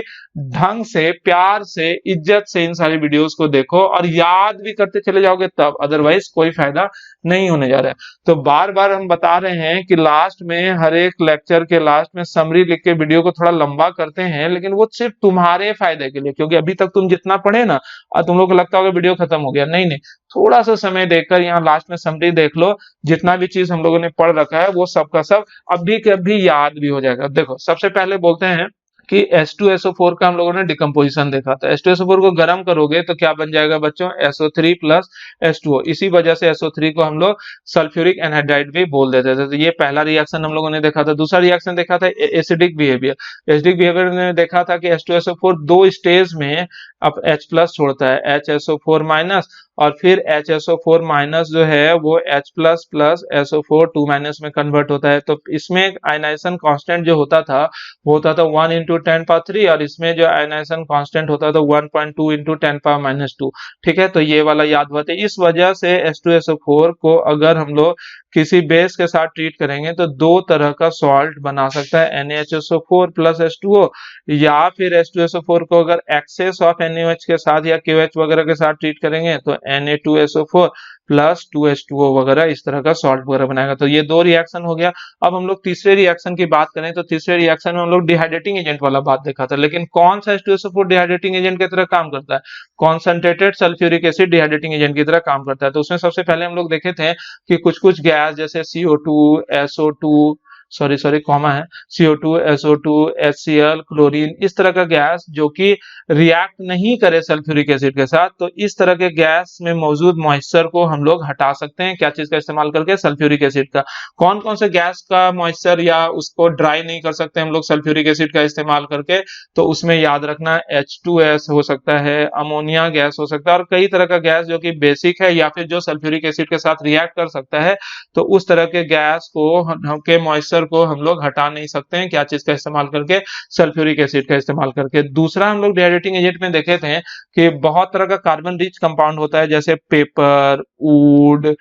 ढंग से, प्यार से, इज्जत से इन सारी वीडियोस को देखो और याद भी करते चले जाओगे तब, अदरवाइज कोई फायदा नहीं होने जा रहा है। तो बार बार हम बता रहे हैं कि लास्ट में, हर एक लेक्चर के लास्ट में समरी लिख के वीडियो को थोड़ा लंबा करते हैं, लेकिन वो सिर्फ तुम्हारे फायदे के लिए, क्योंकि अभी तक तुम जितना पढ़े ना और तुम लोग को लगता होगा वीडियो खत्म हो गया, नहीं, थोड़ा सा समय देकर यहाँ लास्ट में समरी देख लो, जितना भी चीज हम लोगों ने पढ़ रखा है वो सब का सब अभी के अभी याद भी हो जाएगा। देखो सबसे पहले बोलते हैं कि H2SO4 का हम लोगों ने डिकम्पोजिशन देखा था। H2SO4 को गर्म करोगे तो क्या बन जाएगा बच्चों, SO3 प्लस H2O। इसी वजह से SO3 को हम लोग सल्फ्यूरिक एनहाइड्राइड भी बोल देते थे। तो ये पहला रिएक्शन हम लोगों ने देखा था। दूसरा रिएक्शन देखा था एसिडिक बिहेवियर। एसिडिक बिहेवियर में देखा था कि H2SO4 दो स्टेज में अब H प्लस छोड़ता है, HSO4 माइनस, और फिर HSO4 माइनस जो है वो H plus plus SO4 2 minus में कन्वर्ट होता है। तो इसमें आयनाइजेशन कांस्टेंट जो होता था वो होता था 1 इंटू 10⁻3, और इसमें जो आयनाइजेशन कांस्टेंट होता था 1.2 इंटू 10⁻2। ठीक है, तो ये वाला याद हुआ था। इस वजह से H2SO4 को अगर हम लोग किसी बेस के साथ ट्रीट करेंगे तो दो तरह का सॉल्ट बना सकता है, NaHSO4 प्लस H2O, या फिर H2SO4 को अगर एक्सेस ऑफ NaOH के साथ या KOH वगैरह के साथ ट्रीट करेंगे तो Na2SO4 प्लस 2H2O वगैरह इस तरह का सॉल्ट वगैरह बनाएगा। तो ये दो रिएक्शन हो गया। अब हम लोग तीसरे रिएक्शन की बात करें तो तीसरे रिएक्शन में हम लोग डिहाइड्रेटिंग एजेंट वाला बात देखा था। लेकिन कौन सा H2SO4 डिहाइड्रेटिंग एजेंट की तरह काम करता है, concentrated sulphuric acid dehydrating agent की तरह काम करता है। तो उसमें सबसे पहले हम लोग देखे थे कि कुछ कुछ गैस जैसे CO2, SO2, सॉरी कॉमा है, CO2, SO2, HCl, क्लोरीन, इस तरह का गैस जो कि रिएक्ट नहीं करे सल्फ्यूरिक एसिड के साथ, तो इस तरह के गैस में मौजूद मॉइस्चर को हम लोग हटा सकते हैं। क्या चीज का इस्तेमाल करके, सल्फ्यूरिक एसिड का। कौन कौन से गैस का मॉइस्चर या उसको ड्राई नहीं कर सकते हम लोग सल्फ्यूरिक एसिड का इस्तेमाल करके, तो उसमें याद रखना H2S हो सकता है, अमोनिया गैस हो सकता है, और कई तरह का गैस जो कि बेसिक है या फिर जो सल्फ्यूरिक एसिड के साथ रिएक्ट कर सकता है। तो उस तरह के गैस को के मॉइस्चर को हम लोग हटा नहीं सकते हैं। क्या चीज का इस्तेमाल करके, सल्फ्यूरिक एसिड का इस्तेमाल करके। दूसरा हम लोग डिहाइड्रेटिंग एजेंट में देखे थे कि बहुत तरह का कार्बन रिच कंपाउंड होता है, जैसे पेपर, वुड,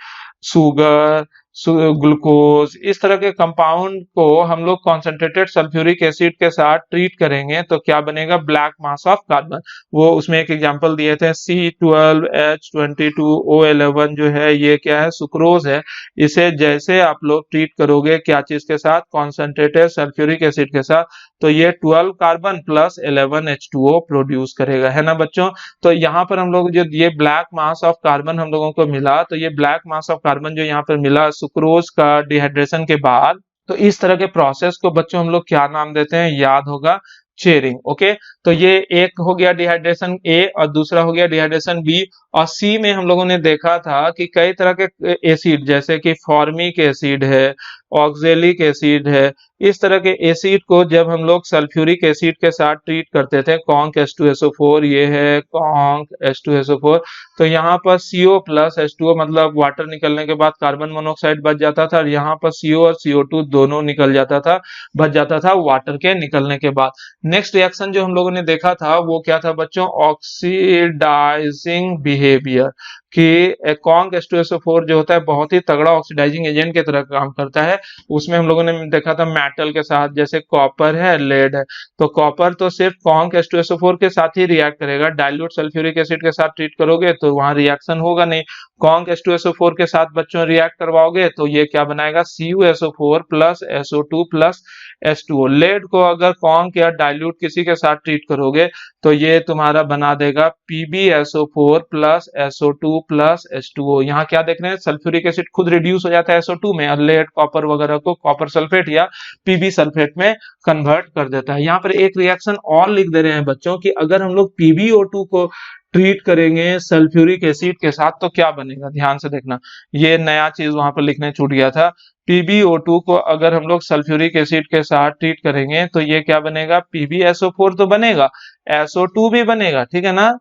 सुगर, ग्लूकोज, इस तरह के कंपाउंड को हम लोग कॉन्सेंट्रेटेड सल्फ्यूरिक एसिड के साथ ट्रीट करेंगे तो क्या बनेगा, ब्लैक मास ऑफ कार्बन। वो उसमें एक एग्जांपल दिए थे, C12H22O11 जो है ये क्या है, सुक्रोज है। इसे जैसे आप लोग ट्रीट करोगे क्या चीज के साथ, कॉन्सेंट्रेटेड सल्फ्यूरिक एसिड के साथ, तो ये 12 कार्बन प्लस 11 H2O प्रोड्यूस करेगा, है ना बच्चों। तो यहाँ पर हम लोग जो ये ब्लैक मास ऑफ कार्बन हम लोगों को मिला, तो ये ब्लैक मास ऑफ कार्बन जो यहाँ पर मिला सुक्रोज का डिहाइड्रेशन के बाद, तो इस तरह के प्रोसेस को बच्चों हम लोग क्या नाम देते हैं, याद होगा, चेयरिंग। ओके, तो ये एक हो गया डिहाइड्रेशन ए और दूसरा हो गया डिहाइड्रेशन बी। और सी में हम लोगों ने देखा था कि कई तरह के एसिड जैसे कि फॉर्मिक एसिड है, ऑक्जेलिक एसिड है, इस तरह के एसिड को जब हम लोग सल्फ्यूरिक एसिड के साथ ट्रीट करते थे, कॉन्क H2SO4, ये है कॉन्क H2SO4, तो यहाँ पर CO प्लस H2O मतलब वाटर निकलने के बाद कार्बन मोनोऑक्साइड बच जाता था, और यहाँ पर CO और CO2 दोनों निकल जाता था, बच जाता था वाटर के निकलने के बाद। नेक्स्ट रिएक्शन जो हम लोगों ने देखा था वो क्या था बच्चों, ऑक्सीडाइजिंग बिहेवियर, कि कॉन्क H2SO4 जो होता है बहुत ही तगड़ा ऑक्सीडाइजिंग एजेंट की तरह काम करता है। उसमें हम लोगों ने देखा था मेटल के साथ, जैसे कॉपर है, लेड है, तो कॉपर तो सिर्फ कॉन्क H2SO4 के साथ ही रिएक्ट करेगा, डाइल्यूट सल्फ्यूरिक एसिड के साथ ट्रीट करोगे तो वहां रिएक्शन होगा नहीं। कॉन्क H2SO4 के साथ बच्चों रिएक्ट करवाओगे तो ये क्या बनाएगा, CuSO4 plus SO2 plus H2O। Lead को अगर कॉन्क या डाइल्यूट किसी के साथ ट्रीट करोगे तो ये तुम्हारा बना देगा PbSO4 plus SO2 plus H2O। यहाँ क्या देख रहे हैं, सल्फ्यूरिक एसिड खुद रिड्यूस हो जाता है SO2 में, और लेड कॉपर वगैरह को कॉपर सल्फेट या Pb सल्फेट में कन्वर्ट कर देता है। यहाँ पर एक रिएक्शन और लिख दे रहे हैं बच्चों कि अगर हम लोग PbO2 को ट्रीट करेंगे सल्फ्यूरिक एसिड के साथ तो क्या बनेगा, ध्यान से देखना, ये नया चीज वहां पर लिखने छूट गया था। PbO2 को अगर हम लोग सल्फ्यूरिक एसिड के साथ ट्रीट करेंगे तो ये क्या बनेगा, PbSO4 तो बनेगा, SO2 भी बनेगा, ठीक है ना।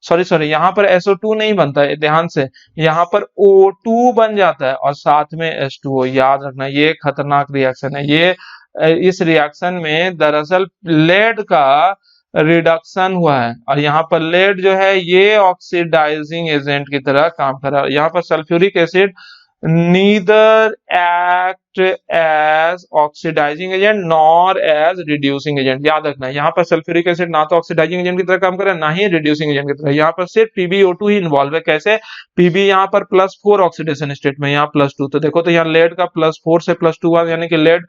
सॉरी यहाँ पर SO2 नहीं बनता है, ध्यान से, यहाँ पर O2 बन जाता है और साथ में H2O। याद रखना ये खतरनाक रिएक्शन है। ये इस रिएक्शन में दरअसल लेड का रिडक्शन हुआ है, और यहाँ पर लेड जो है ये ऑक्सीडाइजिंग एजेंट की तरह काम कर रहा है। यहाँ पर sulphuric acid neither act as oxidising agent nor as reducing agent. याद रखना यहाँ पर सल्फ्यूरिक एसिड ना तो ऑक्सीडाइजिंग एजेंट की तरह काम कर रहा है ना ही रिड्यूसिंग एजेंट की तरह, यहाँ पर सिर्फ PbO2 ही इन्वॉल्व है। कैसे, Pb यहाँ पर +4 ऑक्सीडेशन स्टेट में, यहाँ +2, तो देखो तो यहाँ लेड का +4 से +2 हुआ, यानी कि लेड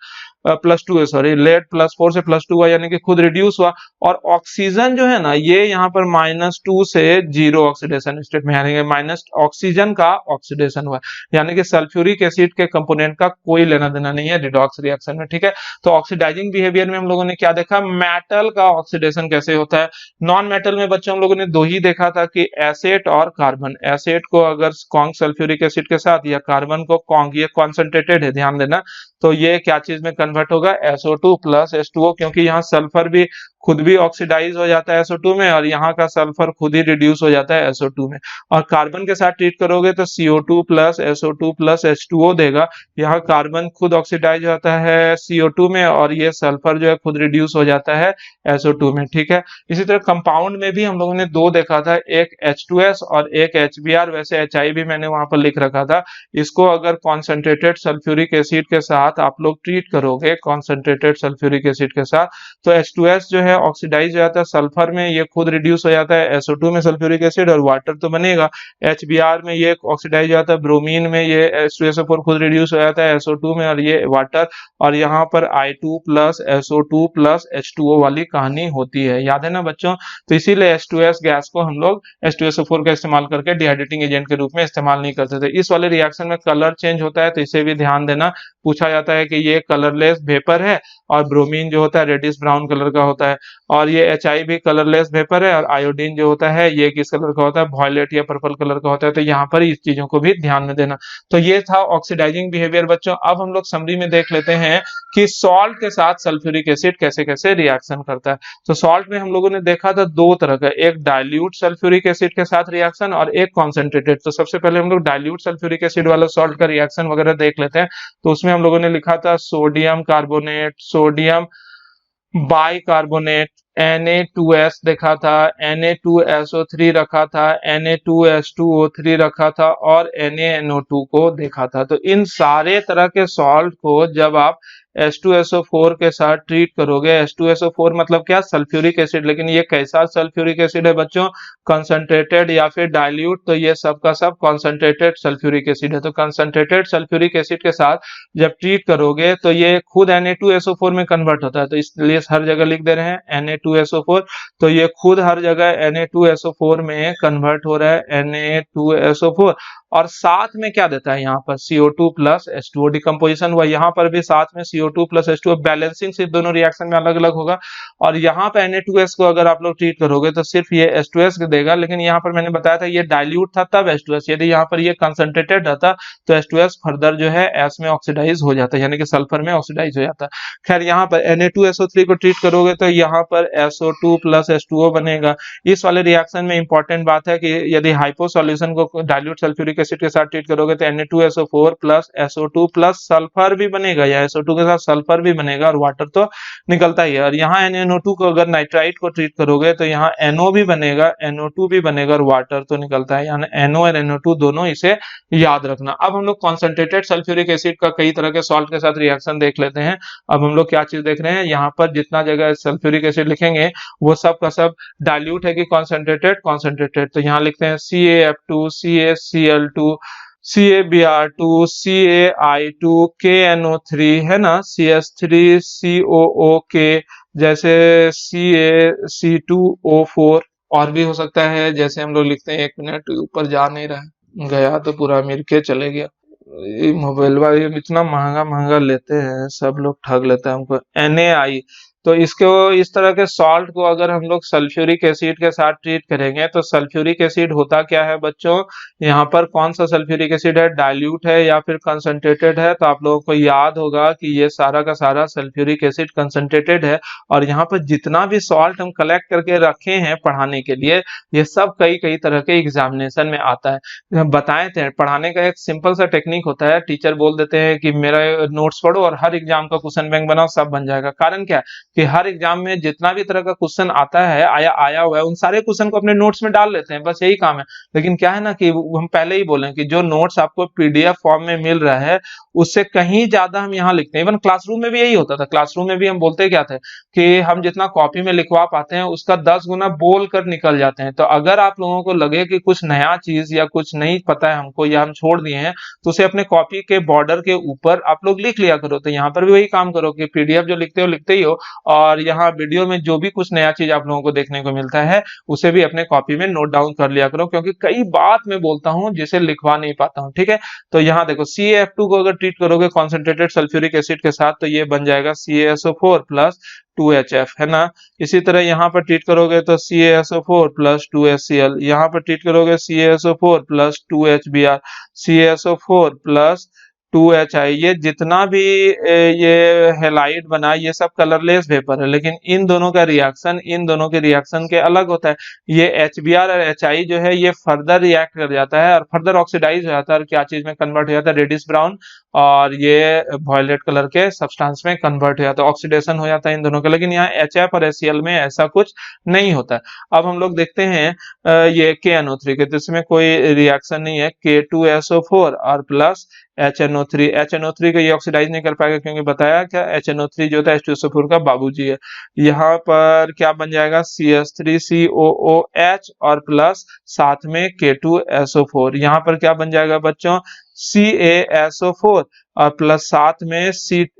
+2 है, सॉरी लेड +4 से +2 हुआ, यानी कि खुद रिड्यूस हुआ। और ऑक्सीजन जो है ना ये यहाँ पर -2 से 0 ऑक्सीडेशन स्टेट में, यानी कि माइनस ऑक्सीजन का ऑक्सीडेशन हुआ, यानी कि सल्फ्यूरिक एसिड के कंपोनेंट का कोई लेना देना नहीं है रिडॉक्स रिएक्शन में, ठीक है। तो ऑक्सीडाइजिंग बिहेवियर में हम लोगों ने क्या देखा, मेटल का ऑक्सीडेशन कैसे होता है। नॉन मेटल में बच्चों हम लोगों ने दो ही देखा था कि एसिड और कार्बन। एसिड को अगर कॉन्ग सल्फ्यूरिक एसिड के साथ या कार्बन को कॉन्ग, ये कॉन्सेंट्रेटेड है ध्यान देना, तो ये क्या चीज में कन्वर्ट होगा, SO2 प्लस H2O, क्योंकि यहाँ सल्फर भी खुद भी ऑक्सीडाइज हो जाता है SO2 में और यहाँ का सल्फर खुद ही रिड्यूस हो जाता है SO2 में। और कार्बन के साथ ट्रीट करोगे तो CO2 plus SO2 plus H2O देगा। यहाँ कार्बन खुद ऑक्सीडाइज होता है CO2 में और ये सल्फर जो है खुद रिड्यूस हो जाता है SO2 में, ठीक है। इसी तरह कंपाउंड में भी हम लोगों ने दो देखा था, एक H2S और एक HBr। वैसे HI भी मैंने वहां पर लिख रखा था। इसको अगर कॉन्सेंट्रेटेड सल्फ्यूरिक एसिड के साथ आप लोग ट्रीट करोगे, कॉन्सेंट्रेटेड सल्फ्यूरिक एसिड के साथ, तो H2S जो है ऑक्सीडाइज हो जाता है सल्फर में, ये खुद रिड्यूस हो जाता है SO2 में सल्फ्यूरिक एसिड और वाटर तो बनेगा। HBr में ये ऑक्सीडाइज हो जाता है ब्रोमीन में, ये H2SO4 खुद रिड्यूस हो जाता है SO2 में और ये वाटर। और यहाँ पर I2 plus SO2 plus H2O वाली कहानी होती है, याद है ना बच्चों। तो इसीलिए H2S गैस को हम लोग H2SO4 का इस्तेमाल करके डिहाइड्रेटिंग एजेंट के रूप में इस्तेमाल नहीं करते थे। इस वाले रिएक्शन में कलर चेंज होता है, तो इसे भी ध्यान देना। पूछा जाता है कि ये कलरलेस वेपर है और ब्रोमीन जो होता है रेडिश ब्राउन कलर का होता है, और ये HI भी कलरलेस वेपर है और आयोडीन जो होता है ये किस कलर का होता है, वॉयलेट या पर्पल कलर का होता है। तो यहाँ पर इस चीजों को भी ध्यान में देना। तो ये था ऑक्सीडाइजिंग बिहेवियर बच्चों। अब हम लोग समरी में देख लेते हैं कि सॉल्ट के साथ सल्फ्यूरिक एसिड कैसे कैसे रिएक्शन करता है। तो सॉल्ट में हम लोगों ने देखा था दो तरह का, एक डाइल्यूट सल्फ्यूरिक एसिड के साथ रिएक्शन और एक कॉन्सेंट्रेटेड। तो सबसे पहले हम लोग डाइल्यूट सल्फ्यूरिक एसिड वाला सॉल्ट का रिएक्शन वगैरह देख लेते हैं। तो उसमें हम लोगों ने लिखा था sodium carbonate, sodium bicarbonate, Na2S देखा था, Na2SO3 रखा था, Na2H2O3 रखा था और NaNO2 को देखा था। तो इन सारे तरह के सॉल्ट को जब आप H2SO4 के साथ ट्रीट करोगे, H2SO4 मतलब क्या, सल्फ्यूरिक एसिड। लेकिन ये कैसा सल्फ्यूरिक एसिड है बच्चों, कंसंट्रेटेड या फिर डाइल्यूट, तो ये सब का सब कंसंट्रेटेड सल्फ्यूरिक एसिड है। तो कंसंट्रेटेड सल्फ्यूरिक एसिड के साथ जब ट्रीट करोगे तो ये खुद Na2SO4 में कन्वर्ट होता है, तो इसलिए हर जगह लिख दे रहे हैं Na2SO4। तो ये खुद हर जगह Na2SO4 में कन्वर्ट हो रहा है Na2SO4 और साथ में क्या देता है यहाँ पर CO2 प्लस H2O, डिकम्पोजिशन हुआ यहाँ पर भी साथ में CO2 प्लस H2O। बैलेंसिंग सिर्फ दोनों रिएक्शन में अलग अलग होगा। और यहाँ पे Na2S को अगर आप लोग ट्रीट करोगे तो सिर्फ ये H2S देगा, लेकिन यहाँ पर मैंने बताया था ये डाइल्यूट था तब H2S, यदि यहाँ पर ये कंसंट्रेटेड रहता तो H2S फर्दर जो है S में ऑक्सीडाइज हो जाता है, यानी कि सल्फर में ऑक्सीडाइज हो जाता है। खैर यहाँ पर Na2SO3 को ट्रीट करोगे तो यहाँ पर SO2 प्लस H2O बनेगा। इस वाले रिएक्शन में इंपॉर्टेंट बात है कि यदि हाइपो सॉल्यूशन को डाइल्यूट सल्फ्यूरिक एसिड के साथ ट्रीट करोगे तो Na2SO4 plus SO2 plus sulphur भी बनेगा, या SO2 के साथ सल्फर भी बनेगा और वाटर तो निकलता ही है। और यहाँ NaNO2 को अगर नाइट्राइट को ट्रीट करोगे तो यहाँ NO भी बनेगा, NO2 भी बनेगा और वाटर तो निकलता है, यानी NO और NO2 दोनों, इसे याद रखना। अब हम लोग कॉन्सेंट्रेटेड सल्फ्यूरिक एसिड का कई तरह के सॉल्ट के साथ रिएक्शन देख लेते हैं। अब हम लोग क्या चीज देख रहे हैं, यहाँ पर जितना जगह सल्फ्यूरिक एसिड लिखेंगे वो सब का सब डाइल्यूट है कि कॉन्सेंट्रेटेड, कॉन्सेंट्रेटेड। तो यहाँ लिखते हैं CaF2, CaCl2, CaBr2, CaI2, KNO3 है ना, CH3, COOK, जैसे CaC2O4 और भी हो सकता है। जैसे हम लोग लिखते हैं, एक मिनट ऊपर जा नहीं रहा है, गया तो पूरा मिल के चले गया। मोबाइल वाले इतना महंगा महंगा लेते हैं, सब लोग ठग लेते हैं हमको। NaI, तो इसको इस तरह के सॉल्ट को अगर हम लोग सल्फ्यूरिक एसिड के साथ ट्रीट करेंगे तो सल्फ्यूरिक एसिड होता क्या है बच्चों, यहाँ पर कौन सा सल्फ्यूरिक एसिड है, डाइल्यूट है या फिर कंसंट्रेटेड है। तो आप लोगों को याद होगा कि ये सारा का सारा सल्फ्यूरिक एसिड कंसंट्रेटेड है। और यहाँ पर जितना भी सॉल्ट हम कलेक्ट करके रखे हैं पढ़ाने के लिए, ये सब कई कई तरह के एग्जामिनेशन में आता है। बताए थे पढ़ाने का एक सिंपल सा टेक्निक होता है, टीचर बोल देते हैं कि मेरा नोट्स पढ़ो और हर एग्जाम का क्वेश्चन बैंक बनाओ, सब बन जाएगा। कारण क्या है कि हर एग्जाम में जितना भी तरह का क्वेश्चन आता है, आया हुआ है, उन सारे क्वेश्चन को अपने नोट्स में डाल लेते हैं, बस यही काम है। लेकिन क्या है ना कि हम पहले ही बोले कि जो नोट्स आपको PDF फॉर्म में मिल रहा है उससे कहीं ज्यादा हम यहाँ लिखते हैं। इवन क्लासरूम में भी यही होता था, क्लासरूम में भी हम बोलते क्या थे कि हम जितना कॉपी में लिखवा पाते हैं उसका 10 गुना बोल कर निकल जाते हैं। तो अगर आप लोगों को लगे कि कुछ नया चीज या कुछ नहीं पता है हमको या हम छोड़ दिए हैं, तो उसे अपने कॉपी के बॉर्डर के ऊपर आप लोग लिख लिया करो। तो यहाँ पर भी वही काम करो कि PDF जो लिखते हो लिखते ही हो, और यहाँ वीडियो में जो भी कुछ नया चीज आप लोगों को देखने को मिलता है उसे भी अपने कॉपी में नोट डाउन कर लिया करो, क्योंकि कई बात मैं बोलता हूँ जिसे लिखवा नहीं पाता हूँ। ठीक है, तो यहाँ देखो CaF2 को अगर ट्रीट करोगे कॉन्सेंट्रेटेड सल्फ्यूरिक एसिड के साथ तो ये बन जाएगा CaSO4 प्लस 2HF, है ना। इसी तरह यहाँ पर ट्रीट करोगे तो CaSO4 प्लस 2HCl, यहाँ पर ट्रीट करोगे CaSO4 plus 2HBr, CaSO4 plus 2HI। ये जितना भी ये हेलाइड बना ये सब कलरलेस वेपर है, लेकिन इन दोनों का रिएक्शन इन दोनों के रिएक्शन के अलग होता है। ये HBr और HI जो है ये फर्दर रिएक्ट कर जाता है और फर्दर ऑक्सीडाइज हो जाता है और क्या चीज में कन्वर्ट हो जाता है, रेडिश ब्राउन और ये वॉयलेट कलर के सब्सटेंस में कन्वर्ट हो जाता है, ऑक्सीडेशन हो जाता है इन दोनों का। लेकिन यहाँ HF और HCl में ऐसा कुछ नहीं होता है। अब हम लोग देखते हैं ये KNO3 के, तो इसमें कोई रिएक्शन नहीं है, K2SO4 और प्लस HNO3। HNO3 को ये ऑक्सीडाइज नहीं कर पाएगा क्योंकि बताया क्या HNO3 जो होता है H2SO4 का बाबूजी है। यहाँ पर क्या बन जाएगा CH3COOH और प्लस साथ में K2SO4। यहाँ पर क्या बन जाएगा बच्चों CaSO4 और प्लस साथ में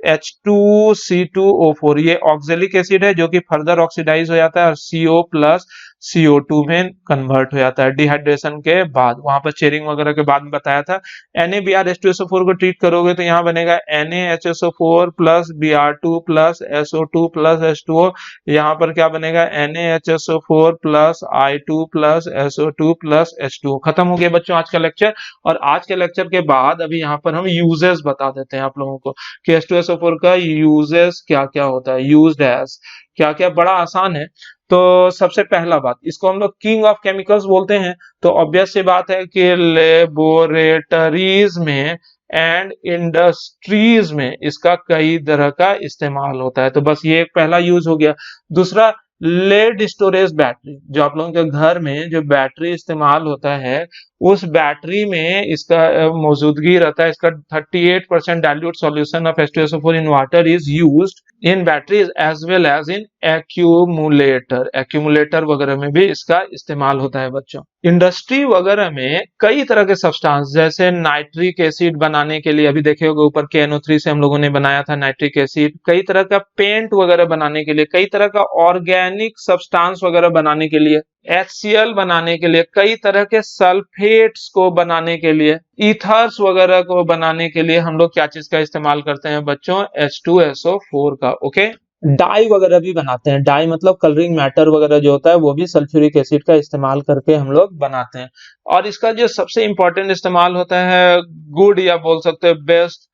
H2C2O4। ये ऑक्जेलिक एसिड है जो कि फर्दर ऑक्सीडाइज हो जाता है और CO प्लस CO2 में कन्वर्ट हो जाता है डिहाइड्रेशन के बाद। वहां पर चेयरिंग वगैरह के बाद में बताया था। NaBr H2SO4 को ट्रीट करोगे तो यहाँ बनेगा NaHSO4 plus Br2 plus SO2 plus H2O। यहाँ पर क्या बनेगा NaHSO4 plus I2 plus SO2 plus H2O। खत्म हो गया बच्चों आज का लेक्चर। और आज के लेक्चर के बाद अभी यहाँ पर हम यूजेस बता देते हैं आप लोगों को कि H2SO4 का यूजेस क्या क्या होता है, यूज्ड एज क्या क्या। बड़ा आसान है। तो सबसे पहला बात, इसको हम लोग किंग ऑफ केमिकल्स बोलते हैं। तो ऑब्वियस सी बात है कि लेबोरेटरीज में एंड इंडस्ट्रीज में इसका कई तरह का इस्तेमाल होता है। तो बस ये एक पहला यूज हो गया। दूसरा, लेड स्टोरेज बैटरी, जो आप लोगों के घर में जो बैटरी इस्तेमाल होता है उस बैटरी में इसका मौजूदगी रहता है। इसका 38% dilute solution of H2SO4 in water is used in batteries as well as in accumulator. Accumulator वगैरह में भी इसका इस्तेमाल होता है बच्चों। इंडस्ट्री वगैरह में कई तरह के सब्सटेंस जैसे नाइट्रिक एसिड बनाने के लिए, अभी देखे होगे ऊपर KNO3 से हम लोगों ने बनाया था नाइट्रिक एसिड, कई तरह का पेंट वगैरह बनाने के लिए, कई तरह का ऑर्गेनिक सब्सटेंस वगैरह बनाने के लिए, HCl बनाने के लिए, कई तरह के सल्फेट्स को बनाने के लिए, ईथर्स वगैरह को बनाने के लिए हम लोग क्या चीज का इस्तेमाल करते हैं बच्चों, H2SO4 का। ओके, डाई वगैरह भी बनाते हैं। डाई मतलब कलरिंग मैटर वगैरह जो होता है वो भी सल्फ्यूरिक एसिड का इस्तेमाल करके हम लोग बनाते हैं। और इसका जो सबसे इंपॉर्टेंट इस्तेमाल होता है, गुड या बोल सकते हैं बेस्ट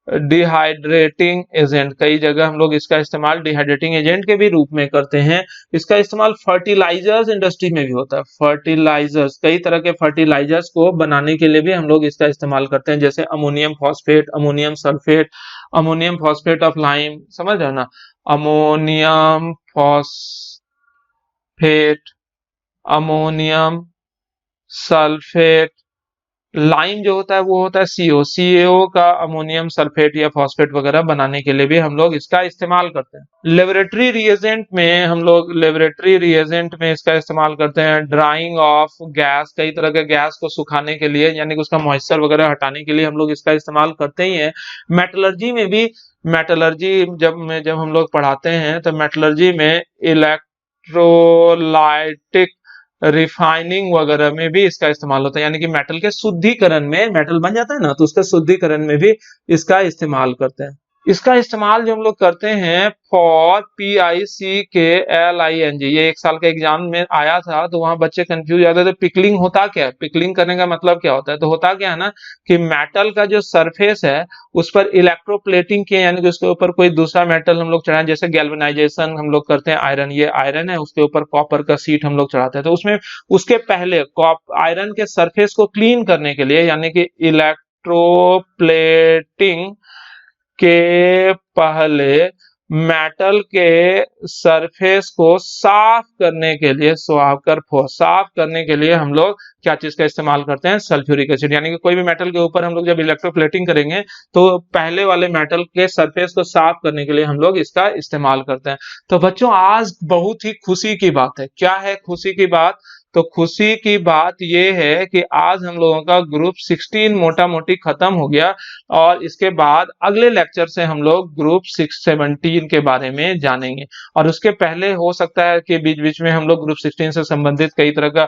डिहाइड्रेटिंग एजेंट। कई जगह हम लोग इसका इस्तेमाल डिहाइड्रेटिंग एजेंट के भी रूप में करते हैं। इसका इस्तेमाल फर्टिलाइजर्स इंडस्ट्री में भी होता है। फर्टिलाइजर्स, कई तरह के फर्टिलाइजर्स को बनाने के लिए भी हम लोग इसका इस्तेमाल करते हैं, जैसे ammonium phosphate, ammonium sulphate, ammonium phosphate of lime, समझ रहे हो ना, ammonium phosphate, ammonium sulphate, lime जो होता है वो होता है CaO का अमोनियम सल्फेट या फॉस्फेट वगैरह बनाने के लिए भी हम लोग इसका इस्तेमाल करते हैं। लेबोरेटरी रिएजेंट में हम लोग इसका इस्तेमाल करते हैं। ड्राइंग ऑफ गैस, कई तरह के गैस को सुखाने के लिए यानी कि उसका मॉइस्चर वगैरह हटाने के लिए हम लोग इसका इस्तेमाल करते ही हैं। मेटलर्जी में भी, मेटलर्जी जब हम लोग पढ़ाते हैं तो मेटलर्जी में इलेक्ट्रोलाइटिक रिफाइनिंग वगैरह में भी इसका इस्तेमाल होता है, यानी कि मेटल के शुद्धिकरण में, मेटल बन जाता है ना तो उसका शुद्धिकरण में भी इसका इस्तेमाल करते हैं। इसका इस्तेमाल जो हम लोग करते हैं फॉर PICKLING, ये एक साल के एग्जाम में आया था तो वहां बच्चे कंफ्यूज जाते थे पिकलिंग होता क्या है, पिकलिंग करने का मतलब क्या होता है। तो होता क्या है ना कि मेटल का जो सरफेस है उस पर इलेक्ट्रोप्लेटिंग किए, यानी कि उसके ऊपर कोई दूसरा मेटल हम लोग चढ़ाएं, जैसे गैल्वेनाइजेशन हम लोग करते हैं आयरन, ये आयरन है उसके ऊपर कॉपर का शीट हम लोग चढ़ाते हैं। तो उसमें उसके पहले आयरन के सरफेस को क्लीन करने के लिए यानी कि इलेक्ट्रोप्लेटिंग के पहले मेटल के सरफेस को साफ करने के लिए, साफ करने के लिए हम लोग क्या चीज का इस्तेमाल करते हैं, सल्फ्यूरिक एसिड। यानी कि कोई भी मेटल के ऊपर हम लोग जब इलेक्ट्रोप्लेटिंग करेंगे तो पहले वाले मेटल के सरफेस को साफ करने के लिए हम लोग इसका इस्तेमाल करते हैं। तो बच्चों आज बहुत ही खुशी की बात है। क्या है खुशी की बात? तो खुशी की बात ये है कि आज हम लोगों का ग्रुप 16 मोटा मोटी खत्म हो गया और इसके बाद अगले लेक्चर से हम लोग ग्रुप 17 के बारे में जानेंगे। और उसके पहले हो सकता है कि बीच बीच में हम लोग ग्रुप 16 से संबंधित कई तरह का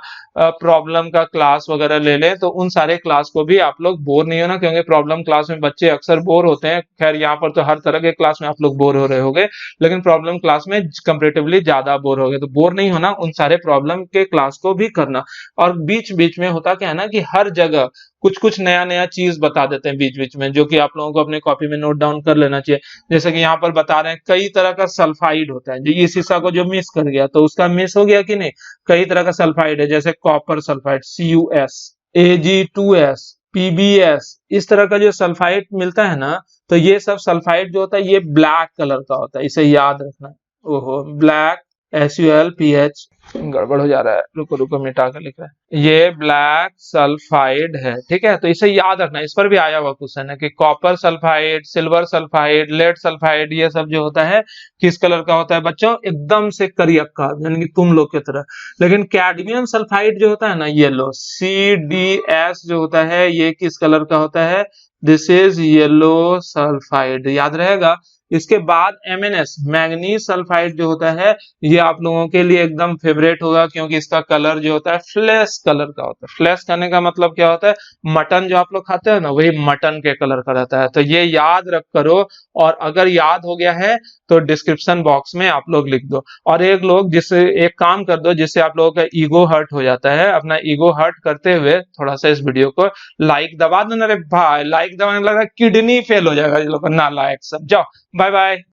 प्रॉब्लम का क्लास वगैरह ले लें, तो उन सारे क्लास को भी आप लोग बोर नहीं होना, क्योंकि प्रॉब्लम क्लास में बच्चे अक्सर बोर होते हैं। खैर यहाँ पर तो हर तरह के क्लास में आप लोग बोर हो रहे होंगे, लेकिन प्रॉब्लम क्लास में कंपेरेटिवली ज्यादा बोर हो गए, तो बोर नहीं होना, उन सारे प्रॉब्लम के क्लास को भी करना। और बीच बीच में होता क्या है ना कि हर जगह कुछ कुछ नया नया चीज बता देते हैं बीच बीच में, जो कि आप लोगों को अपने कॉपी में नोट डाउन कर लेना चाहिए। जैसे कि यहाँ पर बता रहे हैं कई तरह का सल्फाइड होता है, जो ये शीशा को जो मिस कर गया तो उसका मिस हो गया कि नहीं। कई तरह का सल्फाइड है, जैसे copper sulphide CuS, Ag2S, PbS, इस तरह का जो सल्फाइड मिलता है ना, तो ये सब सल्फाइड जो होता है ये ब्लैक कलर का होता है, इसे याद रखना। ओहो, ब्लैक SuLPH, गड़बड़ हो जा रहा है, रुको रुको मिटा कर लिख रहा है, ये ब्लैक सल्फाइड है, ठीक है। तो इसे याद रखना, इस पर भी आया हुआ क्वेश्चन है कि copper sulphide, silver sulphide, lead sulphide, ये सब जो होता है किस कलर का होता है बच्चों, एकदम से करियक्का, यानी कि तुम लोग की तरह। लेकिन कैडमियम सल्फाइड जो होता है ना, येलो, CdS जो होता है, ये किस कलर का होता है, दिस इज येलो सल्फाइड, याद रहेगा। इसके बाद MnS, मैंगनीज सल्फाइड जो होता है, ये आप लोगों के लिए एकदम फेवरेट होगा, क्योंकि इसका कलर जो होता है फ्लैश कलर का होता है। फ्लैश करने का मतलब क्या होता है, मटन जो आप लोग खाते हैं ना, वही मटन के कलर का रहता है। तो ये याद रख करो, और अगर याद हो गया है तो डिस्क्रिप्शन बॉक्स में आप लोग लिख दो। और एक काम कर दो जिससे आप लोगों का ईगो हर्ट हो जाता है, अपना ईगो हर्ट करते हुए थोड़ा सा इस वीडियो को लाइक दबा दो ना रे भाई, लाइक दबाने लगा किडनी फेल हो जाएगा ये लोग का, नालायक सब। जाओ, बाय बाय।